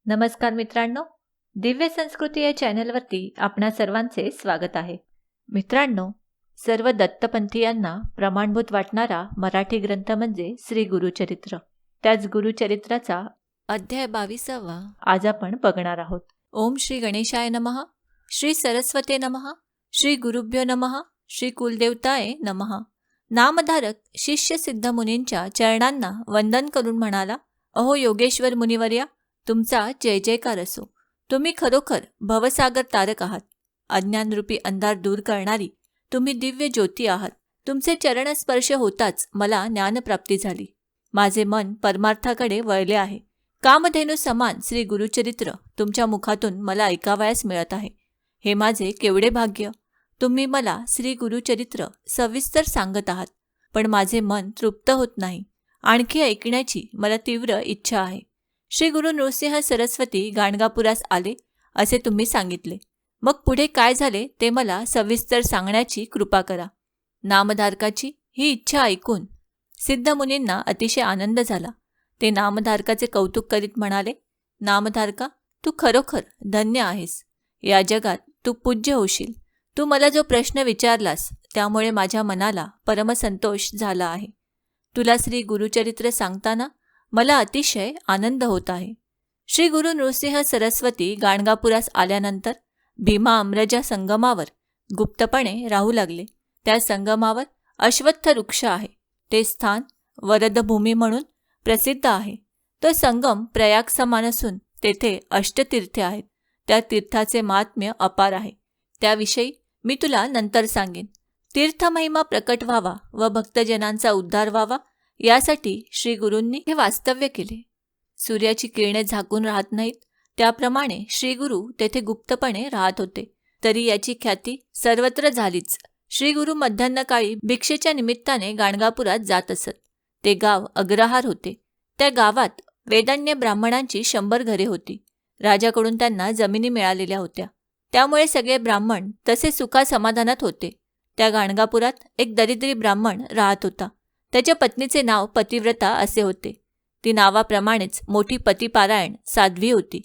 नमस्कार मित्रांनो, दिव्य संस्कृती या चॅनलवरती आपणा सर्वांचे स्वागत आहे. मित्रांनो, सर्व दत्तपंथीयांना प्रमाणभूत वाटणारा मराठी ग्रंथ म्हणजे श्री गुरुचरित्र. त्याच गुरुचरित्राचा अध्याय 22 आज आपण बघणार आहोत. ओम श्री गणेशाय नमः, श्री सरस्वते नमः, श्री गुरुभ्यो नमः, श्री कुलदेवताय नमः. नामधारक शिष्य सिद्ध मुनींच्या चरणांना वंदन करून म्हणाला, अहो योगेश्वर मुनिवर्या, तुमचा जय जयकार असो. तुम्ही खरोखर भवसागर तारक आहात. अज्ञानरूपी अंधार दूर करणारी तुम्ही दिव्य ज्योती आहात. तुमचे चरण स्पर्श होताच मला ज्ञानप्राप्ती झाली. माझे मन परमार्थाकडे वळले आहे. कामधेनू समान श्री गुरुचरित्र तुमच्या मुखातून मला ऐकावयास मिळत आहे. हे माझे केवढे भाग्य. तुम्ही मला श्री गुरुचरित्र सविस्तर सांगत आहात, पण माझे मन तृप्त होत नाही. आणखी ऐकण्याची मला तीव्र इच्छा आहे. श्री गुरु नृसिंह सरस्वती गाणगापुरास आले असे तुम्ही सांगितले. मग पुढे काय झाले ते मला सविस्तर सांगण्याची कृपा करा. नामधारकाची ही इच्छा ऐकून सिद्ध मुनींना अतिशय आनंद झाला. ते नामधारकाचे कौतुक करीत म्हणाले, नामधारका, तू खरोखर धन्य आहेस. या जगात तू पूज्य होशील. तू मला जो प्रश्न विचारलास त्यामुळे माझ्या मनाला परमसंतोष झाला आहे. तुला श्री गुरुचरित्र सांगताना मला अतिशय आनंद होत आहे. श्री गुरु नृसिंह सरस्वती गाणगापुरास आल्यानंतर भीमा अम्रजा संगमावर गुप्तपणे राहू लागले. त्या संगमावर अश्वत्थ वृक्ष आहे. ते स्थान वरदभूमी म्हणून प्रसिद्ध आहे. तो संगम प्रयाग समान असून तेथे अष्टतीर्थे आहेत. त्या तीर्थाचे महात्म्य अपार आहे. त्याविषयी मी तुला नंतर सांगेन. तीर्थमहिमा प्रकट व्हावा व भक्तजनांचा उद्धार व्हावा यासाठी श्री गुरूंनी हे वास्तव्य केले. सूर्याची किरणे झाकून राहत नाहीत त्याप्रमाणे श्री गुरु तेथे गुप्तपणे राहत होते. तरी याची ख्याती सर्वत्र झालीच. श्री गुरु मध्यान्हकाळी भिक्षेच्या निमित्ताने गाणगापुरात जात असत. ते गाव अग्रहार होते. त्या गावात वेदान्य ब्राह्मणांची 100 घरे होती. राजाकडून त्यांना जमिनी मिळालेल्या होत्या. त्यामुळे सगळे ब्राह्मण तसे सुखासमाधानात होते. त्या गाणगापुरात एक दरिद्री ब्राह्मण राहत होता. त्याच्या पत्नीचे नाव पतिव्रता असे होते. ती नावाप्रमाणेच मोठी पतिपारायण साध्वी होती.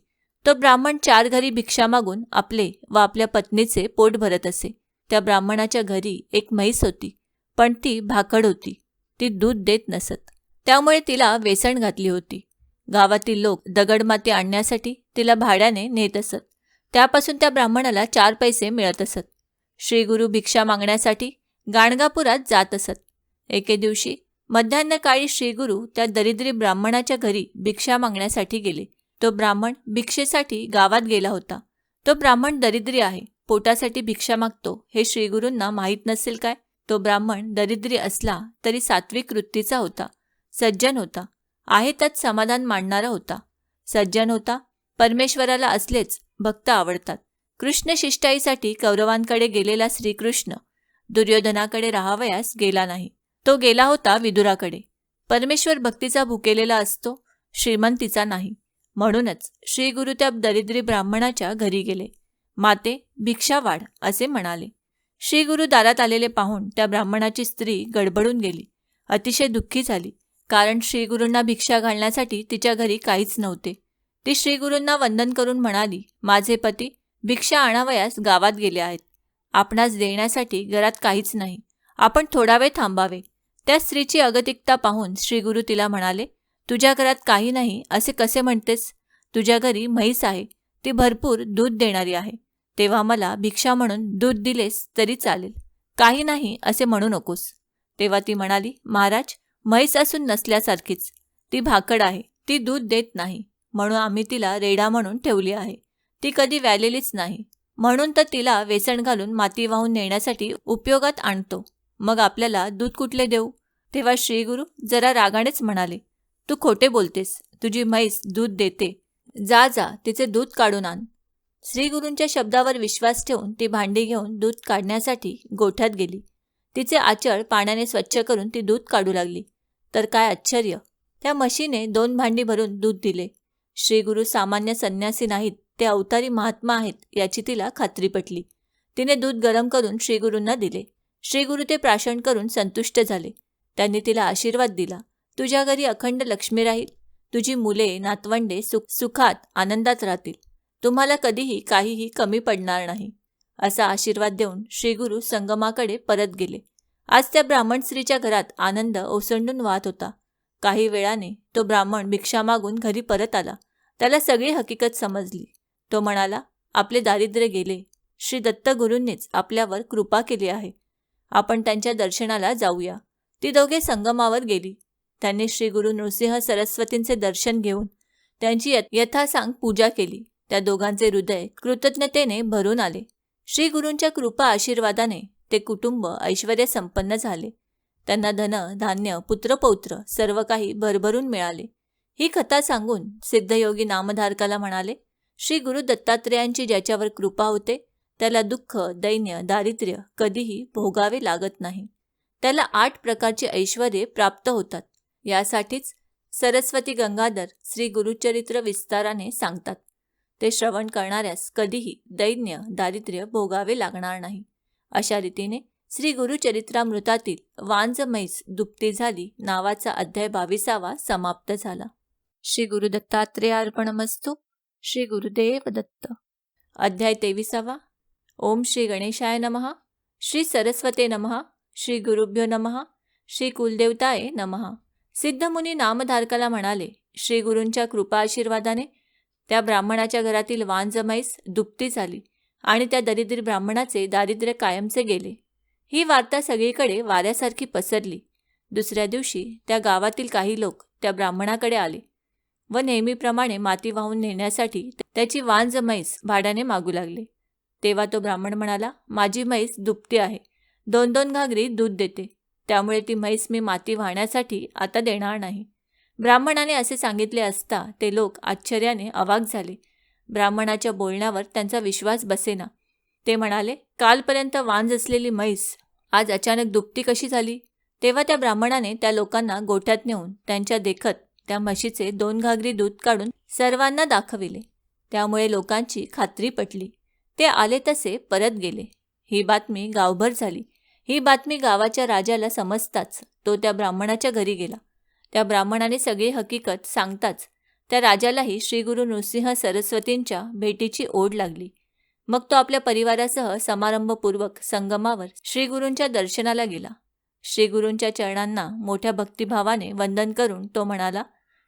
तो ब्राह्मण 4 घरी भिक्षा मागून आपले व आपल्या पत्नीचे पोट भरत असे. त्या ब्राह्मणाच्या घरी एक म्हैस होती, पण ती भाकड होती. ती दूध देत नसत. त्यामुळे तिला वेसण घातली होती. गावातील लोक दगडमाती आणण्यासाठी तिला भाड्याने नेत असत. त्यापासून त्या ब्राह्मणाला 4 पैसे मिळत असत. श्री गुरु भिक्षा मागण्यासाठी गाणगापुरात जात असत. एके दिवशी मध्यान्हकाळी श्रीगुरु त्या दरिद्री ब्राह्मणाच्या घरी भिक्षा मागण्यासाठी गेले. तो ब्राह्मण भिक्षेसाठी गावात गेला होता. तो ब्राह्मण दरिद्री आहे, पोटासाठी भिक्षा मागतो हे श्रीगुरूंना माहीत नसेल काय? तो ब्राह्मण दरिद्री असला तरी सात्विक वृत्तीचा होता. सज्जन होता. आहे त्यात समाधान मानणारा होता. सज्जन होता. परमेश्वराला असलेच भक्त आवडतात. कृष्ण शिष्टाईसाठी कौरवांकडे गेलेला श्रीकृष्ण दुर्योधनाकडे राहावयास गेला नाही. तो गेला होता विदुराकडे. परमेश्वर भक्तीचा भुकेलेला असतो, श्रीमंतीचा नाही. म्हणूनच श्री गुरु त्या दरिद्री ब्राह्मणाच्या घरी गेले. माते, भिक्षा वाढ असे म्हणाले. श्री गुरु दारात आलेले पाहून त्या ब्राह्मणाची स्त्री गडबडून गेली. अतिशय दुःखी झाली, कारण श्रीगुरूंना भिक्षा घालण्यासाठी तिच्या घरी काहीच नव्हते. ती श्रीगुरूंना वंदन करून म्हणाली, माझे पती भिक्षा आणावयास गावात गेले आहेत. आपणास देण्यासाठी घरात काहीच नाही. आपण थोडा वेळ थांबावे. त्या स्त्रीची अगतिकता पाहून श्रीगुरु तिला म्हणाले, तुझ्या घरात काही नाही असे कसे म्हणतेस? तुझ्या घरी म्हैस आहे, ती भरपूर दूध देणारी आहे. तेव्हा मला भिक्षा म्हणून दूध दिलेस तरी चालेल. काही नाही असे म्हणू नकोस. तेव्हा ती म्हणाली, महाराज, म्हैस असून नसल्यासारखीच. ती भाकड आहे, ती दूध देत नाही, म्हणून आम्ही तिला रेडा म्हणून ठेवली आहे. ती कधी व्यालेलीच नाही, म्हणून तर तिला वेसण घालून माती वाहून नेण्यासाठी उपयोगात आणतो. मग आपल्याला दूध कुठले देऊ? तेव्हा श्रीगुरु जरा रागानेच म्हणाले, तू खोटे बोलतेस. तुझी म्हैस दूध देते. जा जा तिचे दूध काढून आण. श्रीगुरूंच्या शब्दावर विश्वास ठेवून ती भांडी घेऊन दूध काढण्यासाठी गोठ्यात गेली. तिचे आचळ पाण्याने स्वच्छ करून ती दूध काढू लागली. तर काय आश्चर्य, त्या म्हशीने 2 भांडी भरून दूध दिले. श्रीगुरु सामान्य संन्यासी नाहीत, ते अवतारी महात्मा आहेत याची तिला खात्री पटली. तिने दूध गरम करून श्रीगुरूंना दिले. श्रीगुरु ते प्राशन करून संतुष्ट झाले. त्यांनी तिला आशीर्वाद दिला, तुझ्या घरी अखंड लक्ष्मी राहील. तुझी मुले नातवंडे सुखात आनंदात राहतील. तुम्हाला कधीही काहीही कमी पडणार नाही, असा आशीर्वाद देऊन श्रीगुरू संगमाकडे परत गेले. आज त्या ब्राह्मण स्त्रीच्या घरात आनंद ओसंडून वाहत होता. काही वेळाने तो ब्राह्मण भिक्षा मागून घरी परत आला. त्याला सगळी हकीकत समजली. तो म्हणाला, आपले दारिद्र्य गेले. श्री दत्तगुरूंनीच आपल्यावर कृपा केली आहे. आपण त्यांच्या दर्शनाला जाऊया. ती दोघे संगमावर गेली. त्यांनी श्री गुरु नृसिंह सरस्वतींचे दर्शन घेऊन त्यांची यथासांग पूजा केली. त्या दोघांचे हृदय कृतज्ञतेने भरून आले. श्री गुरूंच्या कृपा आशीर्वादाने ते कुटुंब ऐश्वर्य संपन्न झाले. त्यांना धन धान्य पुत्रपौत्र सर्व काही भरभरून मिळाले. ही कथा सांगून सिद्धयोगी नामधारकाला म्हणाले, श्री गुरु दत्तात्रेयांची ज्याच्यावर कृपा होते त्याला दुःख दैन्य दारिद्र्य कधीही भोगावे लागत नाही. त्याला 8 प्रकारची ऐश्वर्ये प्राप्त होतात. यासाठीच सरस्वती गंगाधर श्री गुरुचरित्र विस्ताराने सांगतात. ते श्रवण करणाऱ्यास कधीही दैन्य दारिद्र्य भोगावे लागणार नाही. अशा रीतीने श्री गुरुचरित्रामृतातील वांज म्हैस दुप्ती झाली नावाचा अध्याय 22वा समाप्त झाला. श्री गुरु दत्तात्रेयार्पणमस्तु. श्री गुरुदेव दत्त. अध्याय 23वा. ओम श्री गणेशाय नमः. श्री सरस्वते नमः. श्री गुरुभ्यो नमः. श्री कुलदेवताय नमः. सिद्धमुनी नामधारकाला म्हणाले, श्री गुरूंच्या कृपा आशीर्वादाने त्या ब्राह्मणाच्या घरातील वांज म्हैस दुप्ती झाली आणि त्या दरिद्री ब्राह्मणाचे दारिद्र्य कायमचे गेले. ही वार्ता सगळीकडे वाऱ्यासारखी पसरली. दुसऱ्या दिवशी त्या गावातील काही लोक त्या ब्राह्मणाकडे आले व नेहमीप्रमाणे माती वाहून नेण्यासाठी त्याची वांज म्हैस भाड्याने मागू लागले. तेव्हा तो ब्राह्मण म्हणाला, माझी म्हैस दुभती आहे, 2-2 घागरी दूध देते, त्यामुळे ती म्हैस मी माती वाहण्यासाठी आता देणार नाही. ब्राह्मणाने असे सांगितले असता ते लोक आश्चर्याने अवाक झाले. ब्राह्मणाच्या बोलण्यावर त्यांचा विश्वास बसेना. ते म्हणाले, कालपर्यंत वांज असलेली म्हैस आज अचानक दुभती कशी झाली? तेव्हा त्या ब्राह्मणाने त्या लोकांना गोठ्यात नेऊन त्यांच्या देखत त्या म्हशीचे 2 घागरी दूध काढून सर्वांना दाखविले. त्यामुळे लोकांची खात्री पटली. ते आले तसे परत गेले. ही बातमी गावभर झाली. ही बातमी गावाच्या राजाला समजताच तो त्या ब्राह्मणाच्या घरी गेला. त्या ब्राह्मणाने सगळी हकीकत सांगताच त्या राजालाही श्री गुरु नृसिंह सरस्वतींच्या भेटीची ओढ लागली. मग तो आपल्या परिवारासह समारंभपूर्वक संगमावर श्री गुरूंच्या दर्शनाला गेला. श्री गुरूंच्या चरणांना मोठ्या भक्तिभावाने वंदन करून तो म्हणाला,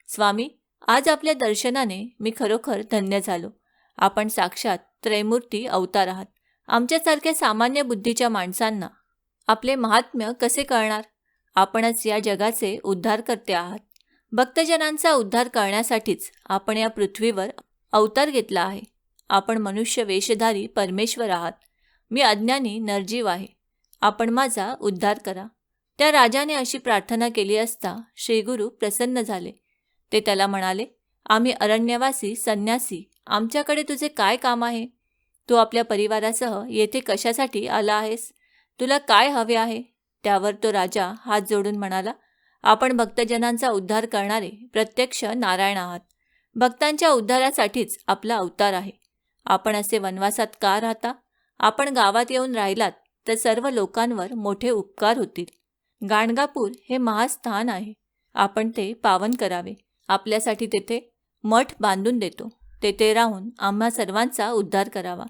स्वामी, आज आपल्या दर्शनाने मी खरोखर धन्य झालो. आपण साक्षात त्रैमूर्ती अवतार आहात. आमच्यासारख्या सामान्य बुद्धीच्या माणसांना आपले महात्म्य कसे कळणार? आपणच या जगाचे उद्धारकर्ते आहात. भक्तजनांचा उद्धार करण्यासाठीच आपण या पृथ्वीवर अवतार घेतला आहे. आपण मनुष्य वेशधारी परमेश्वर आहात. मी अज्ञानी नरजीव आहे. आपण माझा उद्धार करा. त्या राजाने अशी प्रार्थना केली असता श्रीगुरू प्रसन्न झाले. ते त्याला म्हणाले, आम्ही अरण्यवासी संन्यासी, आमच्याकडे तुझे काय काम आहे? तू आपल्या परिवारासह येथे कशासाठी आला आहेस? तुला काय हवे आहे? त्यावर तो राजा हात जोडून म्हणाला, आपण भक्तजनांचा उद्धार करणारे प्रत्यक्ष नारायण आहात. भक्तांच्या उद्धारासाठीच आपला अवतार आहे. आपण असे वनवासात का राहता? आपण गावात येऊन राहिलात तर सर्व लोकांवर मोठे उपकार होतील. गाणगापूर हे महास्थान आहे. आपण ते पावन करावे. आपल्यासाठी तेथे मठ बांधून देतो. तेथे राहून आम्हा सर्वांचा उद्धार करावा.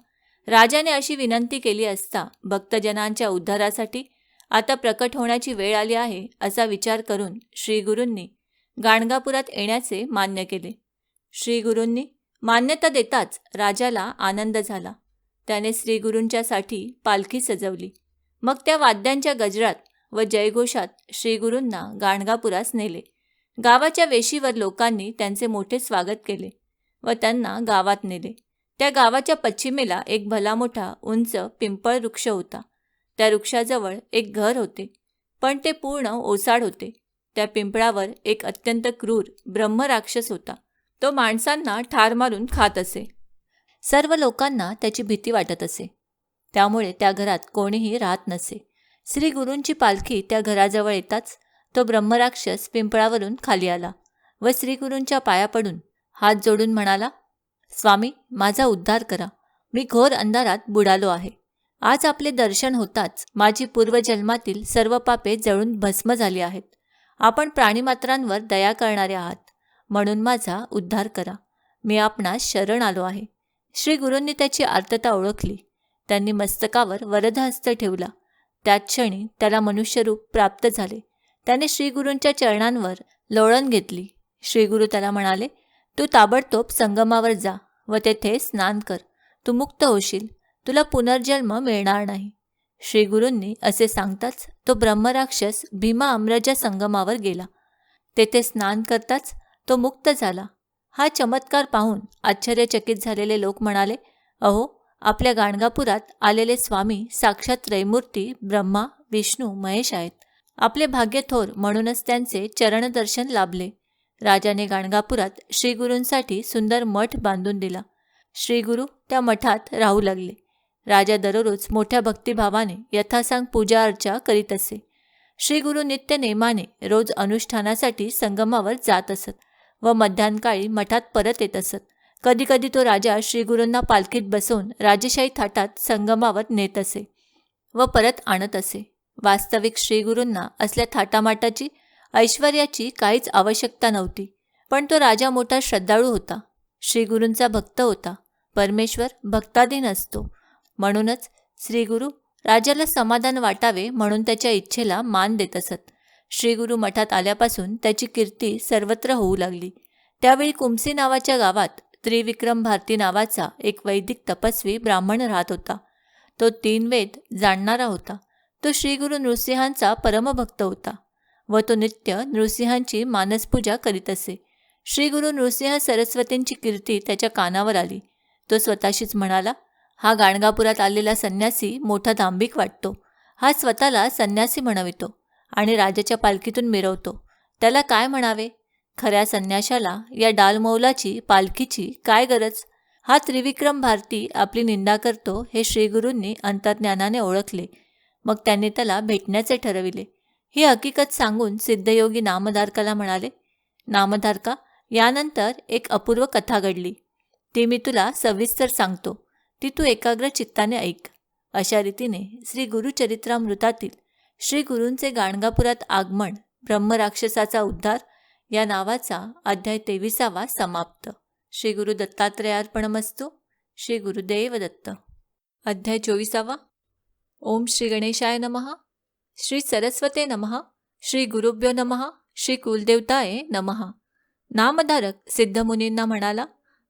राजाने अशी विनंती केली असता भक्तजनांच्या उद्धारासाठी आता प्रकट होण्याची वेळ आली आहे असा विचार करून श्रीगुरूंनी गाणगापुरात येण्याचे मान्य केले. श्रीगुरूंनी मान्यता देताच राजाला आनंद झाला. त्याने श्रीगुरूंच्यासाठी पालखी सजवली. मग त्या वाद्यांच्या गजरात व जयघोषात श्रीगुरूंना गाणगापुरास नेले. गावाच्या वेशीवर लोकांनी त्यांचे मोठे स्वागत केले व त्यांना गावात नेले. त्या गावाच्या पश्चिमेला एक भला मोठा उंच पिंपळ वृक्ष होता. त्या वृक्षाजवळ एक घर होते, पण ते पूर्ण ओसाड होते. त्या पिंपळावर एक अत्यंत क्रूर ब्रह्मराक्षस होता. तो माणसांना ठार मारून खात असे. सर्व लोकांना त्याची भीती वाटत असे. त्यामुळे त्या घरात कोणीही राहत नसे. श्री गुरूंची पालखी त्या घराजवळ येताच तो ब्रह्मराक्षस पिंपळावरून खाली आला व श्रीगुरूंच्या पाया पडून हात जोडून म्हणाला, स्वामी, माझा उद्धार करा. मी घोर अंधारात बुडालो आहे. आज आपले दर्शन होताच माझी पूर्वजन्मातील सर्व पापे जळून भस्म झाली आहेत. आपण प्राणीमात्रांवर दया करणारे आहात. म्हणून माझा उद्धार करा. मी आपणास शरण आलो आहे. श्री गुरूंनी त्याची आर्तता ओळखली. त्यांनी मस्तकावर वरदहस्त ठेवला. त्याच क्षणी त्याला मनुष्यरूप प्राप्त झाले. त्याने श्रीगुरूंच्या चरणांवर लोळण घेतली. श्रीगुरू त्याला म्हणाले, तू ताबडतोब संगमावर जा व तेथे स्नान कर. तू मुक्त होशील. तुला पुनर्जन्म मिळणार नाही. श्रीगुरूंनी असे सांगताच तो ब्रह्मराक्षस भीमा आम्रजा संगमावर गेला. तेथे स्नान करताच तो मुक्त झाला. हा चमत्कार पाहून आश्चर्यचकित झालेले लोक म्हणाले, अहो, आपल्या गाणगापुरात आलेले स्वामी साक्षात त्रैमूर्ती ब्रह्मा विष्णू महेश आहेत. आपले भाग्य थोर म्हणूनच त्यांचे चरणदर्शन लाभले. राजाने गाणगापुरात श्रीगुरूंसाठी सुंदर मठ बांधून दिला. श्रीगुरू त्या मठात राहू लागले. राजा दररोज मोठ्या भक्तिभावाने यथासांग पूजा अर्चा करीत असे. श्रीगुरू नित्य नेमाने रोज अनुष्ठानासाठी संगमावर जात असत व मध्यान्हकाळी मठात परत येत असत. कधीकधी तो राजा श्रीगुरूंना पालखीत बसवून राजेशाही थाटात संगमावर नेत असे व परत आणत असे. वास्तविक श्रीगुरूंना असल्या थाटामाटाची ऐश्वर्याची काहीच आवश्यकता नव्हती. पण तो राजा मोठा श्रद्धाळू होता. श्रीगुरूंचा भक्त होता. परमेश्वर भक्ताधीन असतो. म्हणूनच श्रीगुरू राजाला समाधान वाटावे म्हणून त्याच्या इच्छेला मान देत असत. श्रीगुरू मठात आल्यापासून त्याची कीर्ती सर्वत्र होऊ लागली. त्यावेळी कुमसी नावाच्या गावात त्रिविक्रम भारती नावाचा एक वैदिक तपस्वी ब्राह्मण राहत होता. तो 3 वेद जाणणारा होता. तो श्रीगुरू नृसिंहांचा परमभक्त होता व तो नित्य नृसिंहांची मानसपूजा करीत असे. श्रीगुरू नृसिंह सरस्वतींची कीर्ती त्याच्या कानावर आली. तो स्वतःशीच म्हणाला, हा गाणगापुरात आलेला संन्यासी मोठा दांभिक वाटतो. हा स्वतःला संन्यासी म्हणवितो आणि राजाच्या पालखीतून मिरवतो. त्याला काय म्हणावे? खऱ्या संन्याशाला या डालमौलाची पालखीची काय गरज? हा त्रिविक्रम भारती आपली निंदा करतो हे श्रीगुरूंनी अंतर्ज्ञानाने ओळखले. मग त्यांनी त्याला भेटण्याचे ठरविले. ही हकीकत सांगून सिद्धयोगी नामधारकाला म्हणाले, नामधारका, यानंतर एक अपूर्व कथा घडली. ती मी तुला सविस्तर सांगतो. ती तू एकाग्र चित्ताने ऐक. अशा रीतीने श्री गुरुचरित्रामृतातील श्री गुरूंचे गाणगापुरात आगमन, ब्रह्मराक्षसाचा उद्धार या नावाचा अध्याय 23वा समाप्त. श्री गुरु दत्तात्रेयार्पणमस्तु. श्री गुरुदेव दत्त. अध्याय 24वा. ओम श्री गणेशाय नमः. श्री सरस्वते नमः. श्री गुरुभ्यो नमः. श्री कुलदेवताये नमः. नामधारक सिद्धमुनींना म्हणाला,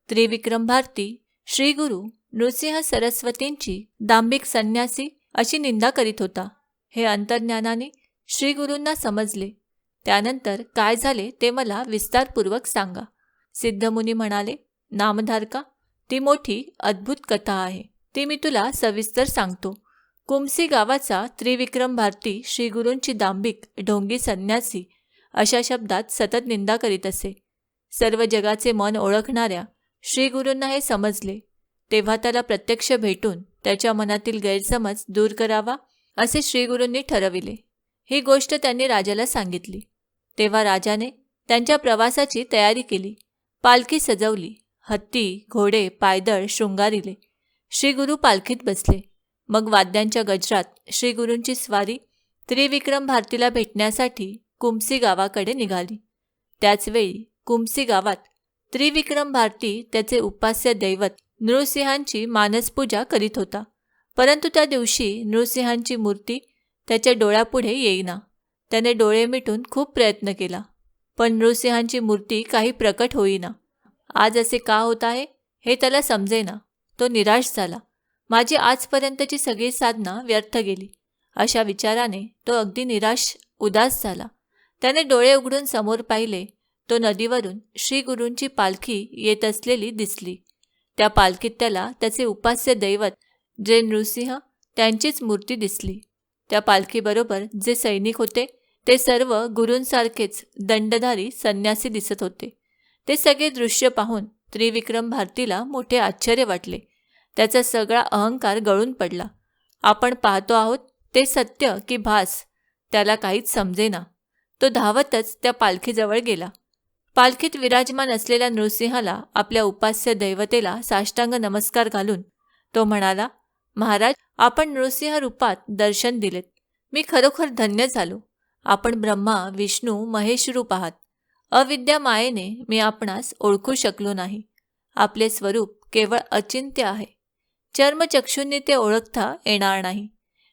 त्रिविक्रम भारती श्री गुरु नृसिंह सरस्वतींची दांभिक संन्यासी अशी निंदा करीत होता. हे अंतर्ज्ञानाने श्रीगुरूंना समजले. त्यानंतर काय झाले ते मला विस्तारपूर्वक सांगा. सिद्धमुनी म्हणाले, नामधारका, ती मोठी अद्भुत कथा आहे. ती मी तुला सविस्तर सांगतो. कुमसी गावाचा त्रिविक्रम भारती श्रीगुरूंची दांभिक ढोंगी संन्यासी अशा शब्दात सतत निंदा करीत असे. सर्व जगाचे मन ओळखणाऱ्या श्रीगुरूंना हे समजले. तेव्हा त्याला प्रत्यक्ष भेटून त्याच्या मनातील गैरसमज दूर करावा असे श्रीगुरूंनी ठरविले. ही गोष्ट त्यांनी राजाला सांगितली. तेव्हा राजाने त्यांच्या प्रवासाची तयारी केली. पालखी सजवली. हत्ती, घोडे, पायदळ शृंगारिले. श्रीगुरू पालखीत बसले. मग वाद्यांच्या गजरात श्रीगुरूंची स्वारी त्रिविक्रम भारतीला भेटण्यासाठी कुमसी गावाकडे निघाली. त्याचवेळी कुमसी गावात त्रिविक्रम भारती त्याचे उपास्य दैवत नृसिंहांची मानसपूजा करीत होता. परंतु त्या दिवशी नृसिंहांची मूर्ती त्याच्या डोळ्यापुढे येईना. त्याने डोळे मिटून खूप प्रयत्न केला, पण नृसिंहांची मूर्ती काही प्रकट होईना. आज असे का होत आहे हे त्याला समजेना. तो निराश झाला. माझी आजपर्यंतची सगळी साधना व्यर्थ गेली. अशा विचाराने तो अगदी निराश उदास झाला. त्याने डोळे उघडून समोर पाहिले. तो नदीवरून श्रीगुरूंची पालखी येत असलेली दिसली. त्या पालखीत त्याला त्याचे उपास्य दैवत जे नृसिंह त्यांचीच मूर्ती दिसली. त्या पालखीबरोबर जे सैनिक होते ते सर्व गुरूंसारखेच दंडधारी संन्यासी दिसत होते. ते सगळे दृश्य पाहून त्रिविक्रम भारतीला मोठे आश्चर्य वाटले. त्याचा सगळा अहंकार गळून पडला. आपण पाहतो आहोत ते सत्य की भास त्याला काहीच समजेना. तो धावतच त्या पालखीजवळ गेला. पालखीत विराजमान असलेल्या नृसिंहाला आपल्या उपास्य दैवतेला साष्टांग नमस्कार घालून तो म्हणाला, महाराज, आपण नृसिंह रूपात दर्शन दिलेत. मी खरोखर धन्य झालो. आपण ब्रह्मा विष्णू महेश रूप आहात. अविद्या मायेने मी आपणास ओळखू शकलो नाही. आपले स्वरूप केवळ अचिंत्य आहे. चर्मचक्षूंनी ते ओळखता येणार नाही.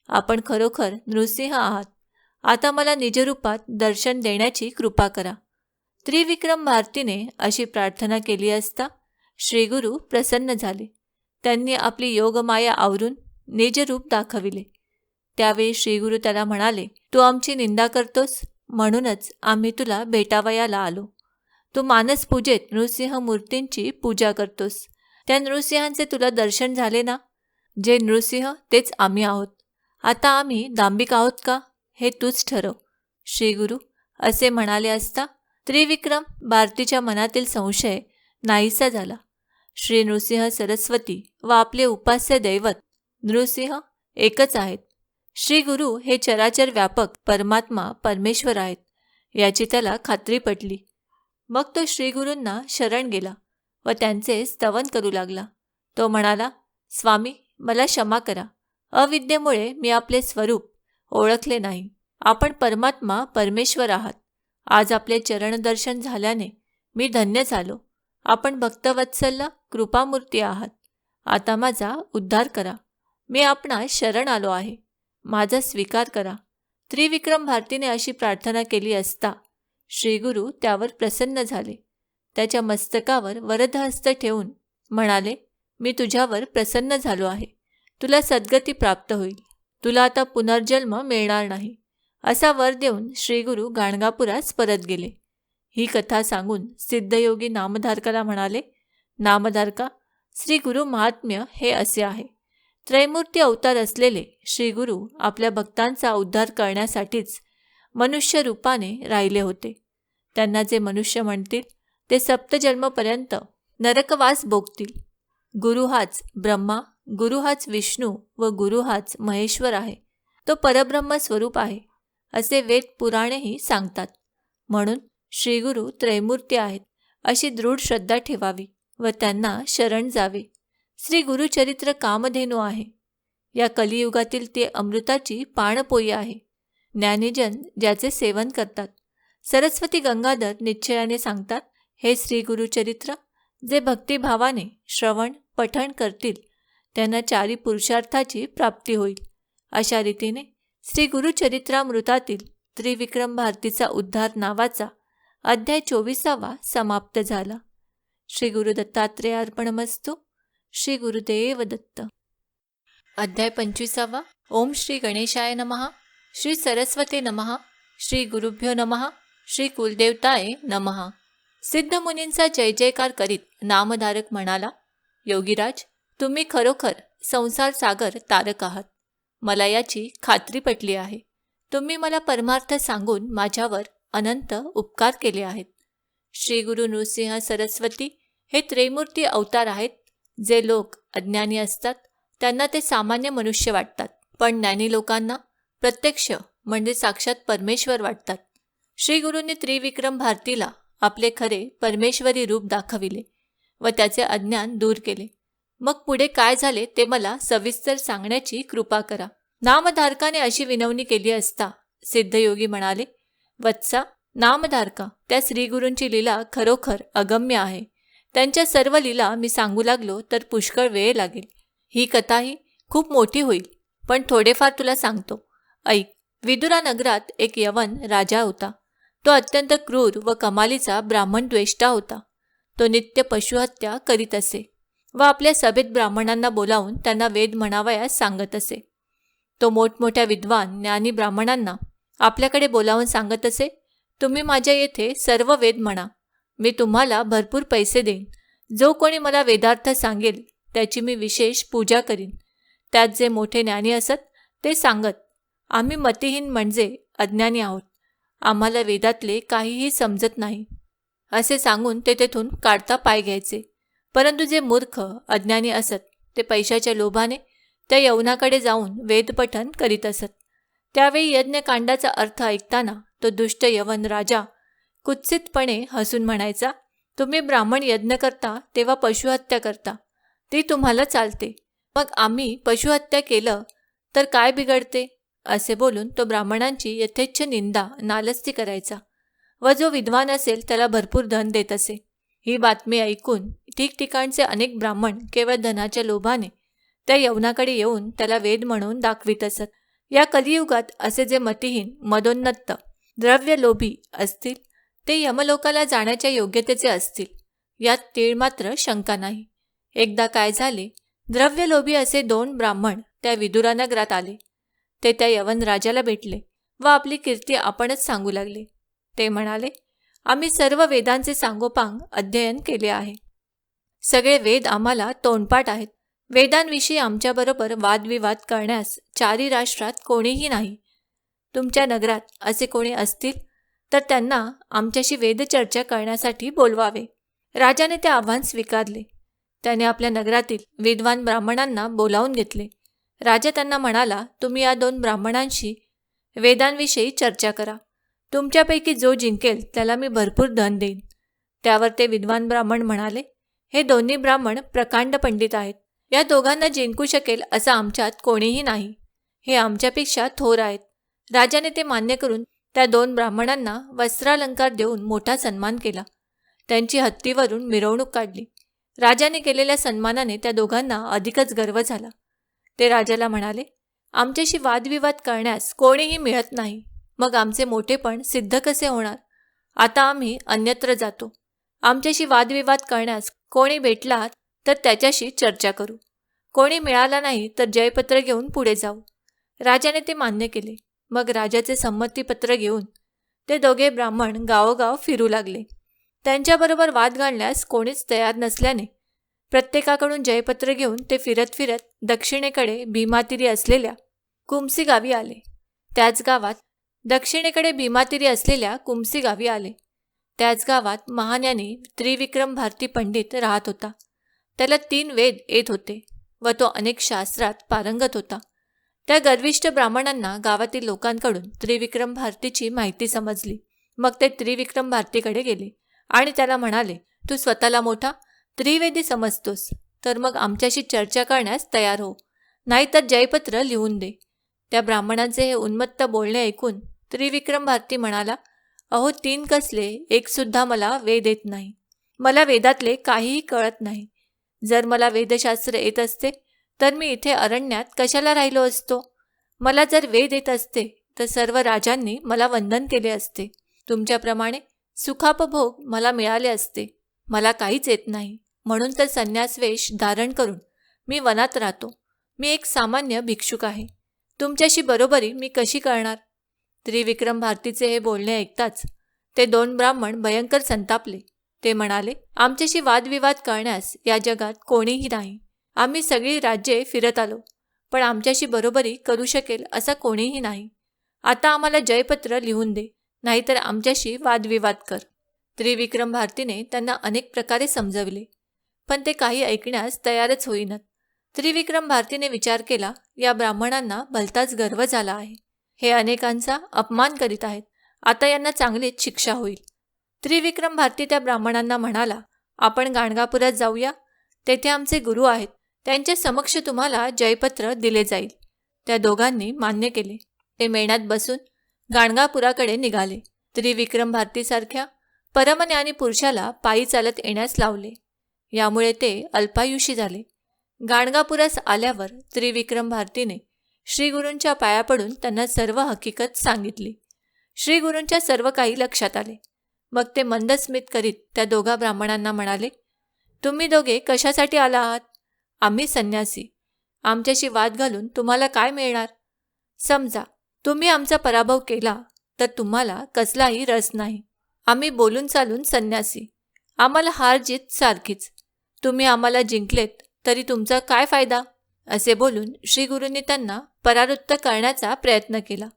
आपण खरोखर नृसिंह आहात. आता मला निजरूपात दर्शन देण्याची कृपा करा. त्रिविक्रम भारतीने अशी प्रार्थना केली असता श्रीगुरु प्रसन्न झाले. त्यांनी आपली योगमाया आवरून निजरूप दाखविले. त्यावेळी श्रीगुरु त्याला म्हणाले, तू आमची निंदा करतोस, म्हणूनच आम्ही तुला भेटावयाला आलो. तू मानसपूजेत नृसिंह मूर्तींची पूजा करतोस. त्या नृसिंहांचे तुला दर्शन झाले ना? जे नृसिंह तेच आम्ही आहोत. आता आम्ही दांभिक आहोत का हे तूच ठरव. श्रीगुरु असे म्हणाले असता त्रिविक्रम भारतीच्या मनातील संशय नाहीसा झाला. श्री नृसिंह सरस्वती व आपले उपास्य दैवत नृसिंह एकच आहेत. श्रीगुरु हे चराचर व्यापक परमात्मा परमेश्वर आहेत याची त्याला खात्री पटली. मग तो श्रीगुरूंना शरण गेला व त्यांचे स्तवन करू लागला. तो म्हणाला, स्वामी मला क्षमा करा. अविद्येमुळे मी आपले स्वरूप ओळखले नाही. आपण परमात्मा परमेश्वर आहात. आज आपले चरणदर्शन झाल्याने मी धन्य झालो. आपण भक्तवत्सल्य कृपामूर्ती आहात. आता माझा उद्धार करा. मी आपणास शरण आलो आहे. माझा स्वीकार करा. त्रिविक्रम भारतीने अशी प्रार्थना केली असता श्रीगुरु त्यावर प्रसन्न झाले. त्याच्या मस्तकावर वरदहस्त ठेवून म्हणाले, मी तुझ्यावर प्रसन्न झालो आहे. तुला सद्गती प्राप्त होईल. तुला आता पुनर्जन्म मिळणार नाही. असा वर देऊन श्रीगुरु गाणगापुरास परत गेले. ही कथा सांगून सिद्धयोगी नामधारकाला म्हणाले, नामधारका, श्री गुरु महात्म्य हे असे आहे. त्रैमूर्ती अवतार असलेले श्रीगुरु आपल्या भक्तांचा उद्धार करण्यासाठीच मनुष्य रूपाने राहिले होते. त्यांना जे मनुष्य म्हणतील ते सप्तजन्मपर्यंत नरकवास भोगतील. गुरु हाच ब्रह्मा, गुरु हाच विष्णू व गुरु हाच महेश्वर आहे. तो परब्रह्म स्वरूप आहे असे वेद पुराणेही सांगतात. म्हणून श्रीगुरु त्रैमूर्ती आहेत अशी दृढ श्रद्धा ठेवावी व त्यांना शरण जावे. श्री गुरुचरित्र कामधेनू आहे. या कलियुगातील ते अमृताची पाणपोई आहे. ज्ञानीजन ज्याचे सेवन करतात. सरस्वती गंगाधर निश्चयाने सांगतात, हे श्री गुरुचरित्र जे भक्तिभावाने श्रवण पठण करतील त्यांना चारी पुरुषार्थाची प्राप्ती होईल. अशा रीतीने श्री गुरुचरित्रामृतातील त्रिविक्रम भारतीचा उद्धार नावाचा अध्याय 24वा समाप्त झाला. श्री गुरु दत्तात्रेयार्पणमस्तु. श्री गुरुदेव दत्त. अध्याय 25वा. ओम श्री गणेशाय नमः. श्री सरस्वती नमः. श्री गुरुभ्यो नमः. श्री कुलदेवताय नमः. सिद्धमुनींचा जय जयकार करीत नामधारक म्हणाला, योगीराज, तुम्ही खरोखर संसार सागर तारक आहात. मला याची खात्री पटली आहे. तुम्ही मला परमार्थ सांगून माझ्यावर अनंत उपकार केले आहेत. श्री गुरु नृसिंह सरस्वती हे त्रैमूर्ती अवतार आहेत. जे लोक अज्ञानी असतात त्यांना ते सामान्य मनुष्य वाटतात, पण ज्ञानी लोकांना प्रत्यक्ष म्हणजे साक्षात परमेश्वर वाटतात. श्री गुरूंनी त्रिविक्रम भारतीला आपले खरे परमेश्वरी रूप दाखविले व त्याचे अज्ञान दूर केले. मग पुढे काय झाले ते मला सविस्तर सांगण्याची कृपा करा. नामधारकाने अशी विनवणी केली असता सिद्धयोगी म्हणाले, वत्सा नामधारका, त्या श्रीगुरूंची लीला खरोखर अगम्य आहे. त्यांच्या सर्व लीला मी सांगू लागलो तर पुष्कळ वेळ लागेल. ही कथाही खूप मोठी होईल, पण थोडेफार तुला सांगतो. ऐक. विदुरा नगरात एक यवन राजा होता. तो अत्यंत क्रूर व कमालीचा ब्राह्मण द्वेष्टा होता. तो नित्य पशुहत्या करीत असे व आपल्या सभेत ब्राह्मणांना बोलावून त्यांना वेद म्हणावयास सांगत असे. तो मोठमोठ्या विद्वान ज्ञानी ब्राह्मणांना आपल्याकडे बोलावून सांगत असे, तुम्ही माझ्या येथे सर्व वेद म्हणा. मी तुम्हाला भरपूर पैसे देईन. जो कोणी मला वेदार्थ सांगेल त्याची मी विशेष पूजा करीन. त्यात जे मोठे ज्ञानी असत ते सांगत, आम्ही मतिहीन म्हणजे अज्ञानी आहोत. आम्हाला वेदातले काहीही समजत नाही असे सांगून ते तेथून काढता पाय घ्यायचे. परंतु जे मूर्ख अज्ञानी असत ते पैशाच्या लोभाने त्या यवनाकडे जाऊन वेदपठन करीत असत. त्यावेळी यज्ञकांडाचा अर्थ ऐकताना तो दुष्ट यवन राजा कुत्सितपणे हसून म्हणायचा, तुम्ही ब्राह्मण यज्ञ करता तेव्हा पशुहत्या करता, ती तुम्हाला चालते. मग आम्ही पशुहत्या केलं तर काय बिघडते? असे बोलून तो ब्राह्मणांची यथेच्छ निंदा नालस्ती करायचा व जो विद्वान असेल त्याला भरपूर धन देत असे. ही बातमी ऐकून ठिकठिकाणचे अनेक ब्राह्मण केवळ धनाच्या लोभाने त्या यवनाकडे येऊन त्याला वेद म्हणून दाखवित असत. या कलियुगात असे जे मतिहीन, मदोन्नत, द्रव्यलोभी असतील ते यमलोकाला जाण्याच्या योग्यतेचे असतील, यात तीळ मात्र शंका नाही. एकदा काय झाले, द्रव्यलोभी असे 2 ब्राह्मण त्या विदुरा नगरात आले. ते त्या यवन राजाला भेटले व आपली कीर्ती आपणच सांगू लागले. ते म्हणाले, आम्ही सर्व वेदांचे सांगोपांग अध्ययन केले आहे. सगळे वेद आम्हाला तोंडपाठ आहेत. वेदांविषयी आमच्याबरोबर वादविवाद करण्यास 4 राष्ट्रात कोणीही नाही. तुमच्या नगरात असे कोणी असतील तर त्यांना आमच्याशी वेदचर्चा करण्यासाठी बोलवावे. राजाने ते आव्हान स्वीकारले. त्याने आपल्या नगरातील विद्वान ब्राह्मणांना बोलावून घेतले. राजा त्यांना म्हणाला, तुम्ही या 2 ब्राह्मणांशी वेदांविषयी चर्चा करा. तुमच्यापैकी जो जिंकेल त्याला मी भरपूर धन देईन. त्यावर ते विद्वान ब्राह्मण म्हणाले, हे दोन्ही ब्राह्मण प्रकांड पंडित आहेत. या दोघांना जिंकू शकेल असं आमच्यात कोणीही नाही. हे आमच्यापेक्षा थोर आहेत. राजाने ते मान्य करून त्या 2 ब्राह्मणांना वस्त्रालंकार देऊन मोठा सन्मान केला. त्यांची हत्तीवरून मिरवणूक काढली. राजाने केलेल्या सन्मानाने त्या दोघांना अधिकच गर्व झाला. ते राजाला म्हणाले, आमच्याशी वादविवाद करण्यास कोणीही मिळत नाही. मग आमचे मोठेपण सिद्ध कसे होणार? आता आम्ही अन्यत्र जातो. आमच्याशी वादविवाद करण्यास कोणी भेटला तर त्याच्याशी चर्चा करू. कोणी मिळाला नाही तर जयपत्र घेऊन पुढे जाऊ. राजाने ते मान्य केले. मग राजाचे संमतीपत्र घेऊन ते दोघे ब्राह्मण गावोगाव फिरू लागले. त्यांच्याबरोबर वाद घालण्यास कोणीच तयार नसल्याने प्रत्येकाकडून जयपत्र घेऊन ते फिरत फिरत दक्षिणेकडे भीमातीरी असलेल्या कुमसी गावी आले. त्याच गावात महाज्ञानी त्रिविक्रम भारती पंडित राहत होता. त्याला 3 वेद येत होते व तो अनेक शास्त्रात पारंगत होता. त्या गर्विष्ठ ब्राह्मणांना गावातील लोकांकडून त्रिविक्रम भारतीची माहिती समजली. मग ते त्रिविक्रम भारतीकडे गेले आणि त्याला म्हणाले, तू स्वतःला मोठा त्रिवेदी समजतोस तर मग आमच्याशी चर्चा करण्यास तयार हो, नाहीतर जयपत्र लिहून दे. त्या ब्राह्मणांचे हे उन्मत्त बोलणे ऐकून त्रिविक्रम भारती म्हणाला, अहो 3 कसले, 1 सुद्धा मला वेद येत नाही. मला वेदातले काहीही कळत नाही. जर मला वेदशास्त्र येत असते तर मी इथे अरण्यात कशाला राहिलो असतो. मला जर वेद येत असते तर सर्व राजांनी मला वंदन केले असते. तुमच्याप्रमाणे सुखापभोग मला मिळाले असते. मला काहीच येत नाही, म्हणून तर संन्यासवेश धारण करून मी वनात राहतो. मी एक सामान्य भिक्षुक आहे. तुमच्याशी बरोबरी मी कशी करणार? त्रिविक्रम भारतीचे हे बोलणे ऐकताच ते 2 ब्राह्मण भयंकर संतापले. ते म्हणाले, आमच्याशी वादविवाद करण्यास या जगात कोणीही नाही. आम्ही सगळी राज्ये फिरत आलो, पण आमच्याशी बरोबरी करू शकेल असा कोणीही नाही. आता आम्हाला जयपत्र लिहून दे, नाहीतर आमच्याशी वादविवाद कर. त्रिविक्रम भारतीने त्यांना अनेक प्रकारे समजविले, पण ते काही ऐकण्यास तयारच होईनात. त्रिविक्रम भारतीने विचार केला, या ब्राह्मणांना भलताच गर्व झाला आहे. हे अनेकांचा अपमान करीत आहेत. आता यांना चांगलीच शिक्षा होईल. त्रिविक्रम भारती त्या ब्राह्मणांना म्हणाला, आपण गाणगापुरात जाऊया. तेथे आमचे गुरु आहेत. त्यांच्या समक्ष तुम्हाला जयपत्र दिले जाईल. त्या दोघांनी मान्य केले. ते मेण्यात बसून गाणगापुराकडे निघाले. त्रिविक्रम भारतीसारख्या परमज्ञानी पुरुषाला पायी चालत येण्यास लावले. यामुळे ते अल्पायुषी झाले. गाणगापुरास आल्यावर त्रिविक्रम भारतीने श्रीगुरूंच्या पाया पडून त्यांना सर्व हकीकत सांगितली. श्रीगुरूंच्या सर्व काही लक्षात आले. मग ते मंदस्मित करीत त्या दोघा ब्राह्मणांना म्हणाले, तुम्ही दोघे कशासाठी आला आहात? आम्ही संन्यासी. आमच्याशी वाद घालून तुम्हाला काय मिळणार? समजा तुम्ही आमचा पराभव केला तर तुम्हाला कसलाही रस नाही. आम्ही बोलून चालून संन्यासी. आम्हाला हार जीत सारखीच. तुम्ही आम्हाला जिंकलेत तरी तुमचा काय फायदा? असे बोलून श्रीगुरूंनी त्यांना परावृत्त करण्याचा प्रयत्न केला.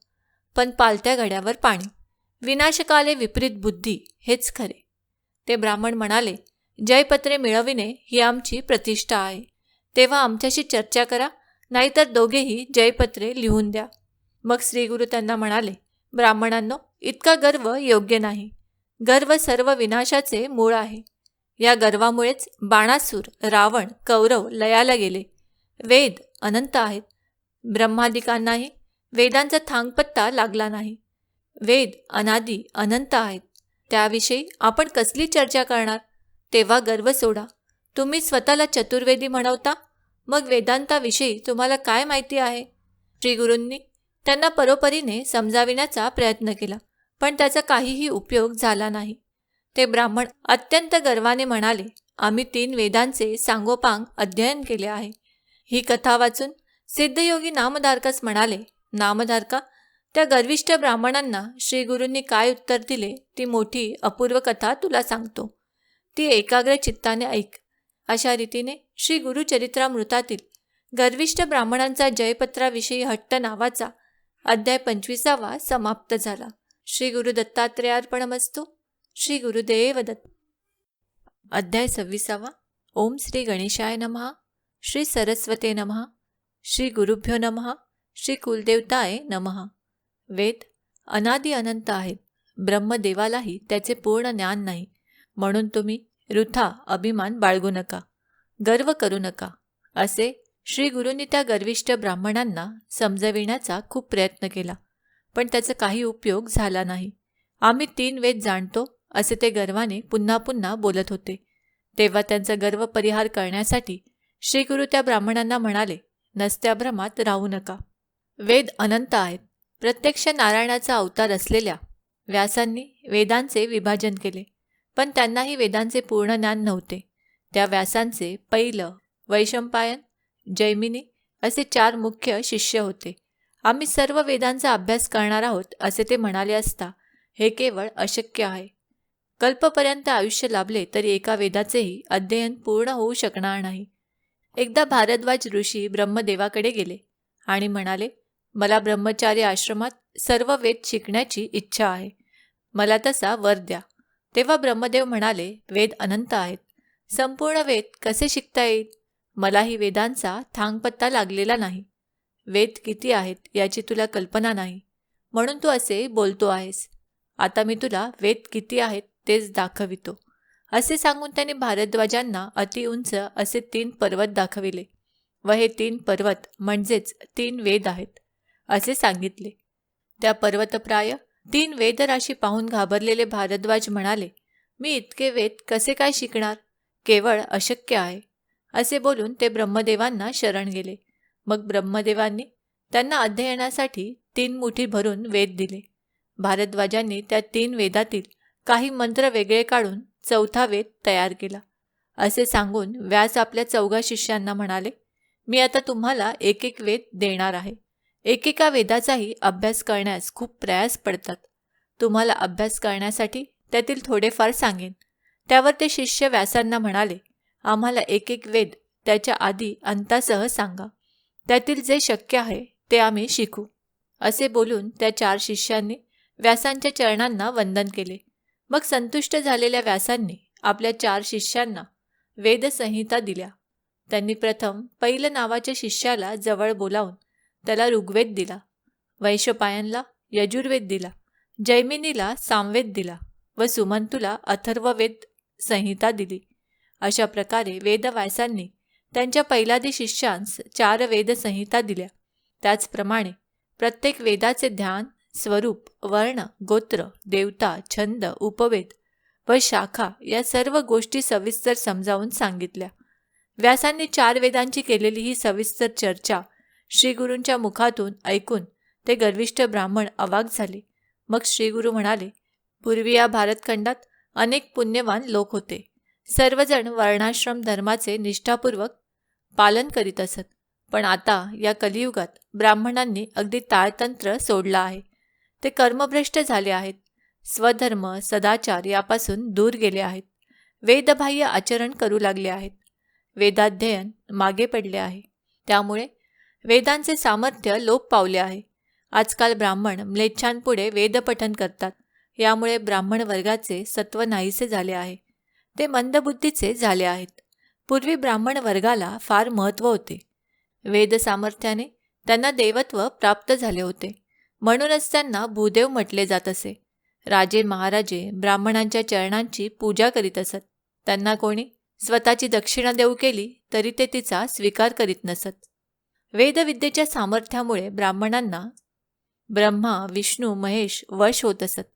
पण पालत्या घड्यावर पाणी. विनाशकाले विपरीत बुद्धी हेच खरे. ते ब्राह्मण म्हणाले, जयपत्रे मिळविणे ही आमची प्रतिष्ठा आहे. तेव्हा आमच्याशी चर्चा करा, नाहीतर दोघेही जयपत्रे लिहून द्या. मग श्रीगुरू त्यांना म्हणाले, ब्राह्मणांनो, इतका गर्व योग्य नाही. गर्व सर्व विनाशाचे मूळ आहे. या गर्वामुळेच बाणासूर, रावण, कौरव लयाला गेले. वेद अनंत आहेत. ब्रह्मादिकांनाही वेदांचा थांगपत्ता लागला नाही. वेद अनादी अनंत आहेत. त्याविषयी आपण कसली चर्चा करणार? तेव्हा गर्व सोडा. तुम्ही स्वतःला चतुर्वेदी म्हणवता, मग वेदांताविषयी तुम्हाला काय माहिती आहे? श्रीगुरूंनी त्यांना परोपरीने समजाविण्याचा प्रयत्न केला, पण त्याचा काहीही उपयोग झाला नाही. ते ब्राह्मण अत्यंत गर्वाने म्हणाले, आम्ही 3 वेदांचे सांगोपांग अध्ययन केले आहे. ही कथा वाचून सिद्धयोगी नामधारकास म्हणाले, नामधारका, त्या गर्विष्ठ ब्राह्मणांना श्रीगुरूंनी काय उत्तर दिले ती मोठी अपूर्व कथा तुला सांगतो. ती एकाग्र चित्ताने ऐक. अशा रीतीने श्री गुरुचरित्रामृतातील गर्विष्ठ ब्राह्मणांचा जयपत्राविषयी हट्ट नावाचा अध्याय 25वा समाप्त झाला. श्री गुरु दत्तात्रेयार्पणमस्तु. श्री गुरुदेव दत्त. अध्याय 26वा. ओम श्री गणेशाय नमः. श्री सरस्वते नमः. श्री गुरुभ्यो नमः. श्री कुलदेवताय नमः. वेद अनादि अनंत आहेत. ब्रह्मदेवालाही त्याचे पूर्ण ज्ञान नाही. म्हणून तुम्ही वृथा अभिमान बाळगू नका, गर्व करू नका, असे श्री गुरूंनी त्या गर्विष्ठ ब्राह्मणांना समजविण्याचा खूप प्रयत्न केला, पण त्याचा काही उपयोग झाला नाही. आम्ही 3 वेद जाणतो असे ते गर्वाने पुन्हा पुन्हा बोलत होते. तेव्हा त्यांचा गर्व परिहार करण्यासाठी श्री गुरु त्या ब्राह्मणांना म्हणाले, नसत्या भ्रमात राहू नका. वेद अनंत आहेत. प्रत्यक्ष नारायणाचा अवतार असलेल्या व्यासांनी वेदांचे विभाजन केले, पण त्यांनाही वेदांचे पूर्ण ज्ञान नव्हते. त्या व्यासांचे पैल, वैशंपायन, जैमिनी असे 4 मुख्य शिष्य होते. आम्ही सर्व वेदांचा अभ्यास करणार आहोत असे ते म्हणाले असता हे केवळ अशक्य आहे. कल्पपर्यंत आयुष्य लाभले तरी एका वेदाचेही अध्ययन पूर्ण होऊ शकणार नाही. एकदा भारद्वाज ऋषी ब्रह्मदेवाकडे गेले आणि म्हणाले, मला ब्रह्मचारी आश्रमात सर्व वेद शिकण्याची इच्छा आहे. मला तसा वर द्या. तेव्हा ब्रह्मदेव म्हणाले, वेद अनंत आहेत. संपूर्ण वेद कसे शिकता येईल? मलाही वेदांचा थांगपत्ता लागलेला नाही. वेद किती आहेत याची तुला कल्पना नाही, म्हणून तू असे बोलतो आहेस. आता मी तुला वेद किती आहेत तेच दाखवितो. असे सांगून त्यांनी भारद्वाजांना अतिउंच असे 3 पर्वत दाखविले व हे 3 पर्वत म्हणजेच 3 वेद आहेत असे सांगितले. त्या पर्वतप्राय 3 वेदराशी पाहून घाबरलेले भारद्वाज म्हणाले, मी इतके वेद कसे काय शिकणार? केवळ अशक्य आहे. असे बोलून ते ब्रह्मदेवांना शरण गेले. मग ब्रह्मदेवांनी त्यांना अध्ययनासाठी 3 मुठी भरून वेद दिले. भारद्वाजांनी त्या 3 वेदातील काही मंत्र वेगळे काढून 4था वेद तयार केला. असे सांगून व्यास आपल्या 4 शिष्यांना म्हणाले, मी आता तुम्हाला एक एक वेद देणार आहे. एकेका वेदाचाही अभ्यास करण्यास खूप प्रयास पडतात. तुम्हाला अभ्यास करण्यासाठी त्यातील थोडेफार सांगेन. त्यावर ते शिष्य व्यासांना म्हणाले, आम्हाला एक एक वेद त्याच्या आधी अंतासह सांगा. त्यातील जे शक्य आहे ते आम्ही शिकू. असे बोलून त्या 4 शिष्यांनी व्यासांच्या चरणांना वंदन केले. मग संतुष्ट झालेल्या व्यासांनी आपल्या 4 शिष्यांना वेदसंहिता दिल्या. त्यांनी प्रथम पैल नावाच्या शिष्याला जवळ बोलावून त्याला ऋग्वेद दिला, वैशंपायनला यजुर्वेद दिला, जैमिनीला सामवेद दिला व सुमंतूला अथर्ववेद संहिता दिली. अशा प्रकारे वेदव्यासांनी त्यांच्या पैलादी शिष्यांस 4 वेदसंहिता दिल्या. त्याचप्रमाणे प्रत्येक वेदाचे ध्यान, स्वरूप, वर्ण, गोत्र, देवता, छंद, उपवेद व शाखा या सर्व गोष्टी सविस्तर समजावून सांगितल्या. व्यासांनी 4 वेदांची केलेली ही सविस्तर चर्चा श्रीगुरूंच्या मुखातून ऐकून ते गर्विष्ठ ब्राह्मण अवाक झाले. मग श्रीगुरू म्हणाले, पूर्वी या भारतखंडात अनेक पुण्यवान लोक होते. सर्वजण वर्णाश्रम धर्माचे निष्ठापूर्वक पालन करीत असत. पण आता या कलियुगात ब्राह्मणांनी अगदी ताळतंत्र सोडला आहे. ते कर्मभ्रष्ट झाले आहेत. स्वधर्म, सदाचार यापासून दूर गेले आहेत. वेदबाह्य आचरण करू लागले आहेत. वेदाध्ययन मागे पडले आहे. त्यामुळे वेदांचे सामर्थ्य लोप पावले आहे. आजकाल ब्राह्मण म्लेच्छांपुढे वेदपठन करतात. यामुळे ब्राह्मण वर्गाचे सत्व नाहीसे झाले आहे. ते मंदबुद्धीचे झाले आहेत. पूर्वी ब्राह्मण वर्गाला फार महत्त्व होते. वेद सामर्थ्याने त्यांना देवत्व प्राप्त झाले होते. म्हणूनच त्यांना भूदेव म्हटले जात असे. राजे महाराजे ब्राह्मणांच्या चरणांची पूजा करीत असत. त्यांना कोणी स्वतःची दक्षिणा देऊ केली तरी ते तिचा स्वीकार करीत नसत. वेदविद्येच्या सामर्थ्यामुळे ब्राह्मणांना ब्रह्मा, विष्णू, महेश वश होत असत.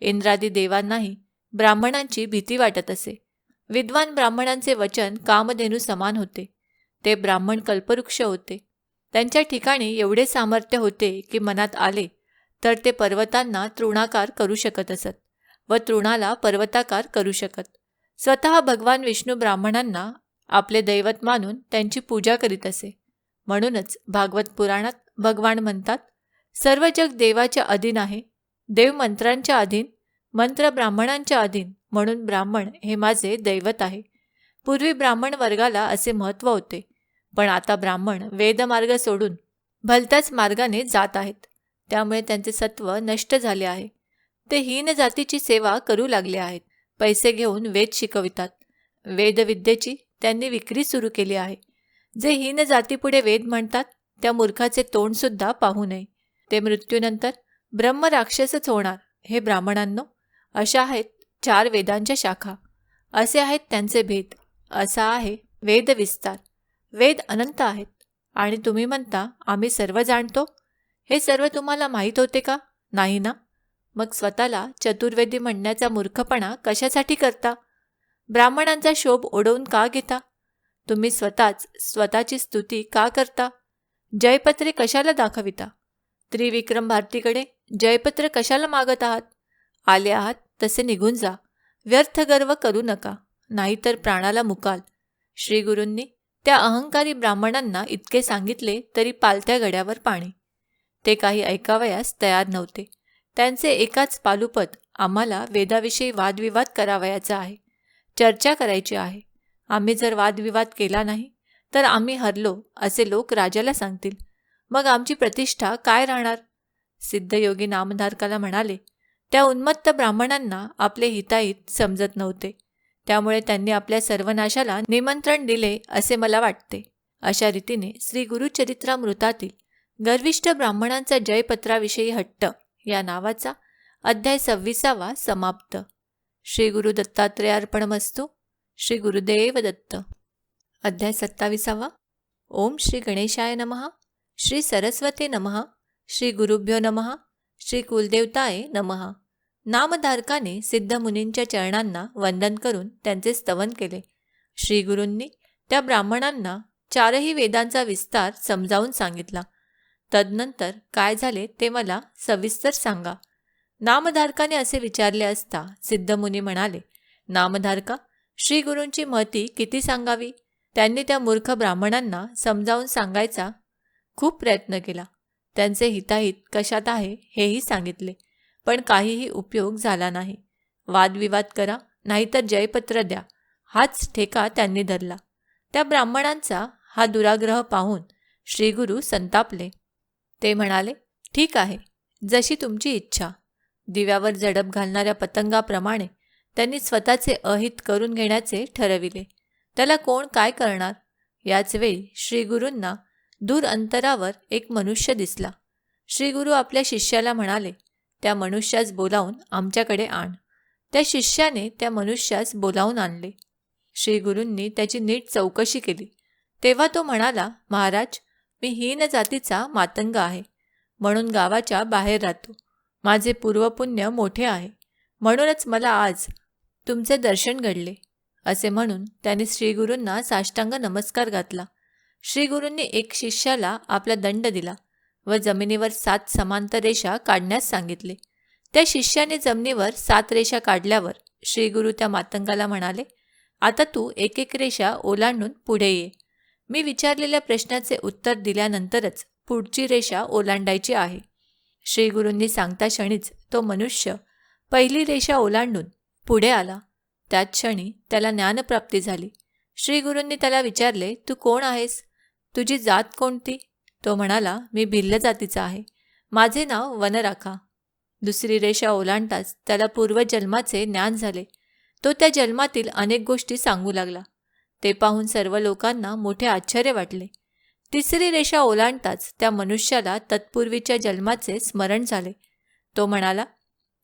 इंद्रादी देवांनाही ब्राह्मणांची भीती वाटत असे. विद्वान ब्राह्मणांचे वचन कामधेनू समान होते. ते ब्राह्मण कल्पवृक्ष होते. त्यांच्या ठिकाणी एवढे सामर्थ्य होते की मनात आले तर ते पर्वतांना तृणाकार करू शकत असत व तृणाला पर्वताकार करू शकत. स्वतः भगवान विष्णू ब्राह्मणांना आपले दैवत मानून त्यांची पूजा करीत असे. म्हणूनच भागवत पुराणात भगवान म्हणतात, सर्व जग देवाच्या अधीन आहे. देव मंत्रांच्या अधीन, मंत्र ब्राह्मणांच्या अधीन, म्हणून ब्राह्मण हे माझे दैवत आहे. पूर्वी ब्राह्मण वर्गाला असे महत्त्व होते, पण आता ब्राह्मण वेदमार्ग सोडून भलत्याच मार्गाने जात आहेत. त्यामुळे त्यांचे सत्व नष्ट झाले आहे. ते हीन जातीची सेवा करू लागले आहेत. पैसे घेऊन वेद शिकवितात. वेदविद्येची त्यांनी विक्री सुरू केली आहे. जे हीन जातीपुढे वेद म्हणतात त्या मूर्खाचे तोंडसुद्धा पाहू नये. ते मृत्यूनंतर ब्रह्म राक्षसच होणार. हे ब्राह्मणांनो, अशा आहेत 4 वेदांच्या शाखा. असे आहेत त्यांचे भेद. असा आहे वेद विस्तार. वेद अनंत आहेत आणि तुम्ही म्हणता आम्ही सर्व जाणतो. हे सर्व तुम्हाला माहीत होते का? नाही ना? मग स्वतःला चतुर्वेदी म्हणण्याचा मूर्खपणा कशासाठी करता? ब्राह्मणांचा शोभ ओढवून का घेता? तुम्ही स्वतःची स्तुती का करता? जयपत्रे कशाला दाखविता? त्रिविक्रम भारतीकडे जयपत्र कशाला मागत आहात? आले आहात तसे निघून जा. व्यर्थ गर्व करू नका, नाहीतर प्राणाला मुकाल. श्रीगुरूंनी त्या अहंकारी ब्राह्मणांना इतके सांगितले तरी पालत्या गड्यावर पाणी. ते काही ऐकावयास तयार नव्हते. त्यांचे एकाच पालुपद, आम्हाला वेदाविषयी वादविवाद करावयाचा आहे, चर्चा करायची आहे. आम्ही जर वादविवाद केला नाही तर आम्ही हरलो असे लोक राजाला सांगतील. मग आमची प्रतिष्ठा काय राहणार? सिद्धयोगी नामधारकाला म्हणाले, त्या उन्मत्त ब्राह्मणांना आपले हिताहित समजत नव्हते. त्यामुळे त्यांनी आपल्या सर्वनाशाला निमंत्रण दिले असे मला वाटते. अशा रीतीने श्री गुरुचरित्रामृतातील गर्विष्ठ ब्राह्मणांचा जयपत्राविषयी हट्ट या नावाचा अध्याय 26वा समाप्त. श्री गुरु दत्तात्रेयार्पणमस्तु. श्री गुरुदेव दत्त. अध्याय 27वा. ओम श्री गणेशाय नमः. श्री सरस्वते नमः. श्री गुरुभ्यो नमः. श्री कुलदेवताय नमः. नामधारकाने सिद्धमुनींच्या चरणांना वंदन करून त्यांचे स्तवन केले. श्रीगुरूंनी त्या ब्राह्मणांना 4ही वेदांचा विस्तार समजावून सांगितला. तदनंतर काय झाले ते मला सविस्तर सांगा. नामधारकाने असे विचारले असता सिद्धमुनी म्हणाले, नामधारका, श्रीगुरूंची महती किती सांगावी? त्यांनी त्या मूर्ख ब्राह्मणांना समजावून सांगायचा खूप प्रयत्न केला. त्यांचे हिताहित कशात आहे हेही सांगितले, पण काहीही उपयोग झाला नाही. वादविवाद करा, नाहीतर जयपत्र द्या, हाच ठेका त्यांनी धरला. त्या ब्राह्मणांचा हा दुराग्रह पाहून श्रीगुरू संतापले. ते म्हणाले, ठीक आहे, जशी तुमची इच्छा. दिव्यावर झडप घालणाऱ्या पतंगाप्रमाणे त्यांनी स्वतःचे अहित करून घेण्याचे ठरविले. त्याला कोण काय करणार? याच वेळी श्रीगुरूंना दूर अंतरावर एक मनुष्य दिसला. श्रीगुरू आपल्या शिष्याला म्हणाले, त्या मनुष्यास बोलावून आमच्याकडे आण. त्या शिष्याने त्या मनुष्यास बोलावून आणले. श्रीगुरूंनी त्याची नीट चौकशी केली. तेव्हा तो म्हणाला, महाराज, मी हीन जातीचा मातंग आहे, म्हणून गावाच्या बाहेर राहतो. माझे पूर्वपुण्य मोठे आहे, म्हणूनच मला आज तुमचे दर्शन घडले. असे म्हणून त्याने श्रीगुरूंना साष्टांग नमस्कार घातला. श्रीगुरूंनी एक शिष्याला आपला दंड दिला व जमिनीवर 7 समांतर रेषा काढण्यास सांगितले. त्या शिष्याने जमिनीवर 7 रेषा काढल्यावर श्रीगुरू त्या मातंगाला म्हणाले, आता तू एक एक रेषा ओलांडून पुढे ये. मी विचारलेल्या प्रश्नाचे उत्तर दिल्यानंतरच पुढची रेषा ओलांडायची आहे. श्रीगुरूंनी सांगता क्षणीच तो मनुष्य पहिली रेषा ओलांडून पुढे आला. त्याच क्षणी त्याला ज्ञानप्राप्ती झाली. श्रीगुरूंनी त्याला विचारले, तू कोण आहेस? तुझी जात कोणती? तो म्हणाला, मी भिल्ल जातीचा आहे. माझे नाव वनराखा. दुसरी रेषा ओलांडताच त्याला पूर्वजन्माचे ज्ञान झाले. तो त्या जन्मातील अनेक गोष्टी सांगू लागला. ते पाहून सर्व लोकांना मोठे आश्चर्य वाटले. तिसरी रेषा ओलांडताच त्या मनुष्याला तत्पूर्वीच्या जन्माचे स्मरण झाले. तो म्हणाला,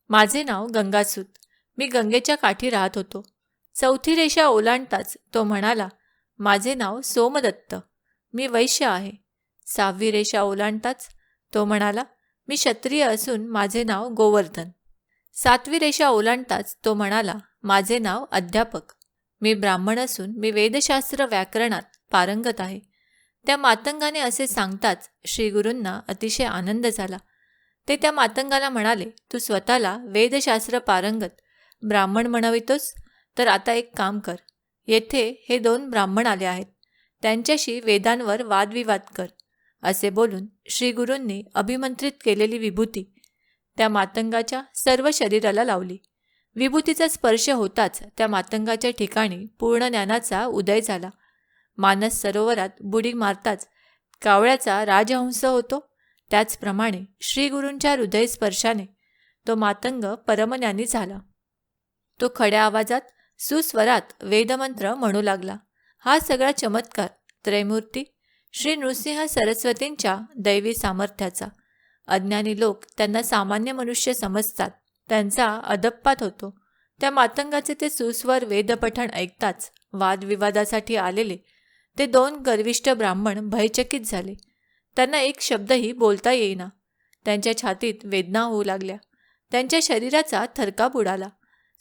माझे नाव गंगासूत. मी गंगेच्या काठी राहत होतो. चौथी रेषा ओलांडताच तो म्हणाला, माझे नाव सोमदत्त. मी वैश्य आहे. 6वी रेषा ओलांडताच तो म्हणाला, मी क्षत्रिय असून माझे नाव गोवर्धन. 7वी रेषा ओलांडताच तो म्हणाला, माझे नाव अध्यापक. मी ब्राह्मण असून मी वेदशास्त्र व्याकरणात पारंगत आहे. त्या मातंगाने असे सांगताच श्रीगुरूंना अतिशय आनंद झाला. ते त्या मातंगाला म्हणाले, तू स्वतःला वेदशास्त्र पारंगत ब्राह्मण म्हणवितोस, तर आता एक काम कर. येथे हे 2 ब्राह्मण आले आहेत, त्यांच्याशी वेदांवर वादविवाद कर. असे बोलून श्रीगुरूंनी अभिमंत्रित केलेली विभूती त्या मातंगाच्या सर्व शरीराला लावली. विभूतीचा स्पर्श होताच त्या मातंगाच्या ठिकाणी पूर्ण ज्ञानाचा उदय झाला. मानस सरोवरात बुडी मारताच कावळ्याचा राजहंस होतो, त्याचप्रमाणे श्रीगुरूंच्या हृदयस्पर्शाने तो मातंग परमज्ञानी झाला. तो खड्या आवाजात सुस्वरात वेदमंत्र म्हणू लागला. हा सगळा चमत्कार त्रैमूर्ती श्री नृसिंह सरस्वतींच्या दैवी सामर्थ्याचा. अज्ञानी लोक त्यांना सामान्य मनुष्य समजतात, त्यांचा अदप्पात होतो. त्या मातंगाचे ते सुस्वर वेदपठण ऐकताच वादविवादासाठी आलेले ते 2 गर्विष्ठ ब्राह्मण भयचकित झाले. त्यांना एक शब्दही बोलता येईना. त्यांच्या छातीत वेदना होऊ लागल्या. त्यांच्या शरीराचा थरकाप उडाला.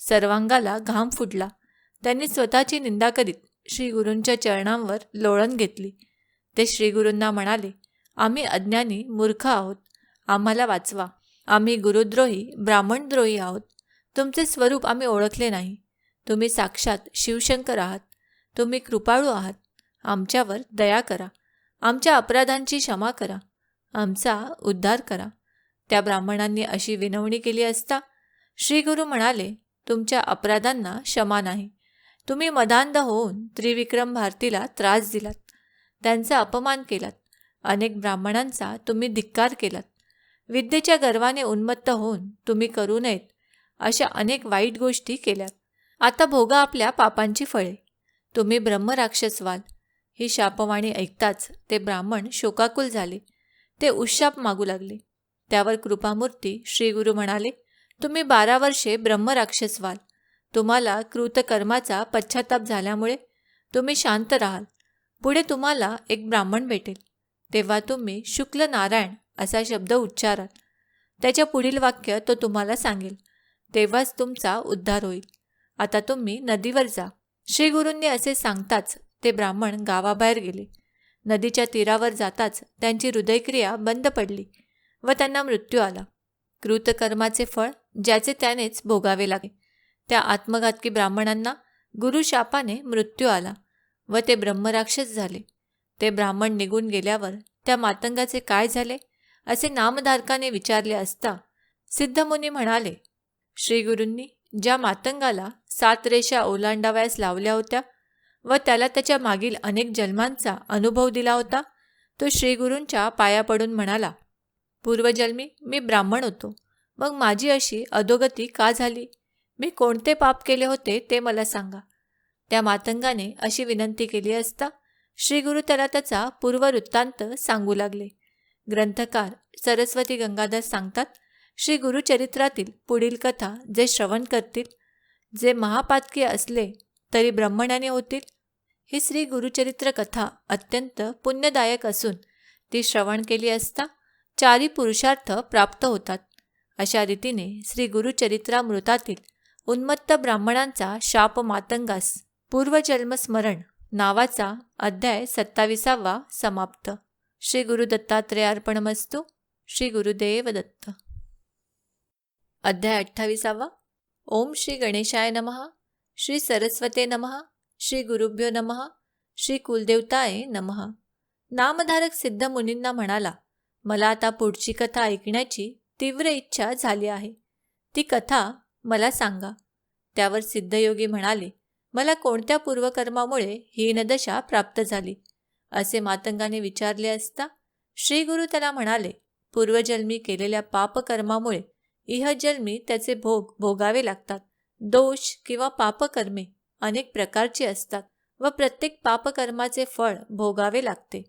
सर्वांगाला घाम फुटला. त्यांनी स्वतःची निंदा करीत श्रीगुरूंच्या चरणांवर लोळण घेतली. ते श्रीगुरूंना म्हणाले, आम्ही अज्ञानी मूर्ख आहोत, आम्हाला वाचवा. आम्ही गुरुद्रोही ब्राह्मणद्रोही आहोत. तुमचे स्वरूप आम्ही ओळखले नाही. तुम्ही साक्षात शिवशंकर आहात. तुम्ही कृपाळू आहात. आमच्यावर दया करा. आमच्या अपराधांची क्षमा करा. आमचा उद्धार करा. त्या ब्राह्मणांनी अशी विनवणी केली असता श्रीगुरू म्हणाले, तुमच्या अपराधांना क्षमा नाही. तुम्ही मदांध होऊन त्रिविक्रम भारतीला त्रास दिलात, त्यांचा अपमान केलात. अनेक ब्राह्मणांचा तुम्ही धिक्कार केलात. विद्येच्या गर्वाने उन्मत्त होऊन तुम्ही करू नयेत अशा अनेक वाईट गोष्टी केल्यात. आता भोगा आपल्या पापांची फळे. तुम्ही ब्रह्मराक्षस व्हाल. ही शापवाणी ऐकताच ते ब्राह्मण शोकाकुल झाले. ते उशाप मागू लागले. त्यावर कृपामूर्ती श्रीगुरू म्हणाले, तुम्ही 12 वर्षे ब्रह्मराक्षस व्हाल. तुम्हाला कृतकर्माचा पश्चाताप झाल्यामुळे तुम्ही शांत राहाल. पुढे तुम्हाला एक ब्राह्मण भेटेल. तेव्हा तुम्ही शुक्ल नारायण असा शब्द उच्चाराल. त्याच्या पुढील वाक्य तो तुम्हाला सांगेल. तेव्हाच तुमचा उद्धार होईल. आता तुम्ही नदीवर जा. श्रीगुरूंनी असे सांगताच ते ब्राह्मण गावाबाहेर गेले. नदीच्या तीरावर जाताच त्यांची हृदयक्रिया बंद पडली व त्यांना मृत्यू आला. कृतकर्माचे फळ ज्याचे त्यानेच भोगावे लागे. त्या आत्मघातकी ब्राह्मणांना गुरुशापाने मृत्यू आला व ते ब्रह्मराक्षस झाले. ते ब्राह्मण निघून गेल्यावर त्या मातंगाचे काय झाले असे नामधारकाने विचारले असता सिद्धमुनी म्हणाले, श्रीगुरूंनी ज्या मातंगाला 7 रेषा ओलांडावयास लावल्या होत्या व त्याला त्याच्या मागील अनेक जन्मांचा अनुभव दिला होता, तो श्रीगुरूंच्या पाया पडून म्हणाला, पूर्वजन्मी मी ब्राह्मण होतो. मग माझी अशी अधोगती का झाली? मी कोणते पाप केले होते ते मला सांगा. त्या मातंगाने अशी विनंती केली असता श्रीगुरू त्याला त्याचा पूर्ववृत्तांत सांगू लागले. ग्रंथकार सरस्वती गंगाधर सांगतात, श्री गुरुचरित्रातील पुढील कथा जे श्रवण करतील, जे महापातकी असले तरी ब्रह्मण्याने होतील. ही श्री गुरुचरित्र कथा अत्यंत पुण्यदायक असून ती श्रवण केली असता 4 पुरुषार्थ प्राप्त होतात. अशा रीतीने श्री गुरुचरित्रामृतातील उन्मत्त ब्राह्मणांचा शाप मातंगास पूर्वजन्मस्मरण नावाचा अध्याय 27वा समाप्त. श्री गुरु दत्तात्रेयार्पणमस्तु. श्री गुरुदेव दत्त. अध्याय 28वा. ओम श्री गणेशाय नमः. श्री सरस्वते नमः. श्री गुरुभ्यो नमः. श्री कुलदेवताय नमः. नामधारक सिद्ध मुनींना म्हणाला, मला आता पुढची कथा ऐकण्याची तीव्र इच्छा झाली आहे. ती कथा मला सांगा. त्यावर सिद्धयोगी म्हणाले, मला कोणत्या पूर्वकर्मामुळे हीनदशा प्राप्त झाली असे मातंगाने विचारले असता श्रीगुरू त्याला म्हणाले, पूर्वजन्मी केलेल्या पापकर्मामुळे इहजन्मी त्याचे भोग भोगावे लागतात. दोष किंवा पापकर्मे अनेक प्रकारची असतात व प्रत्येक पापकर्माचे फळ भोगावे लागते.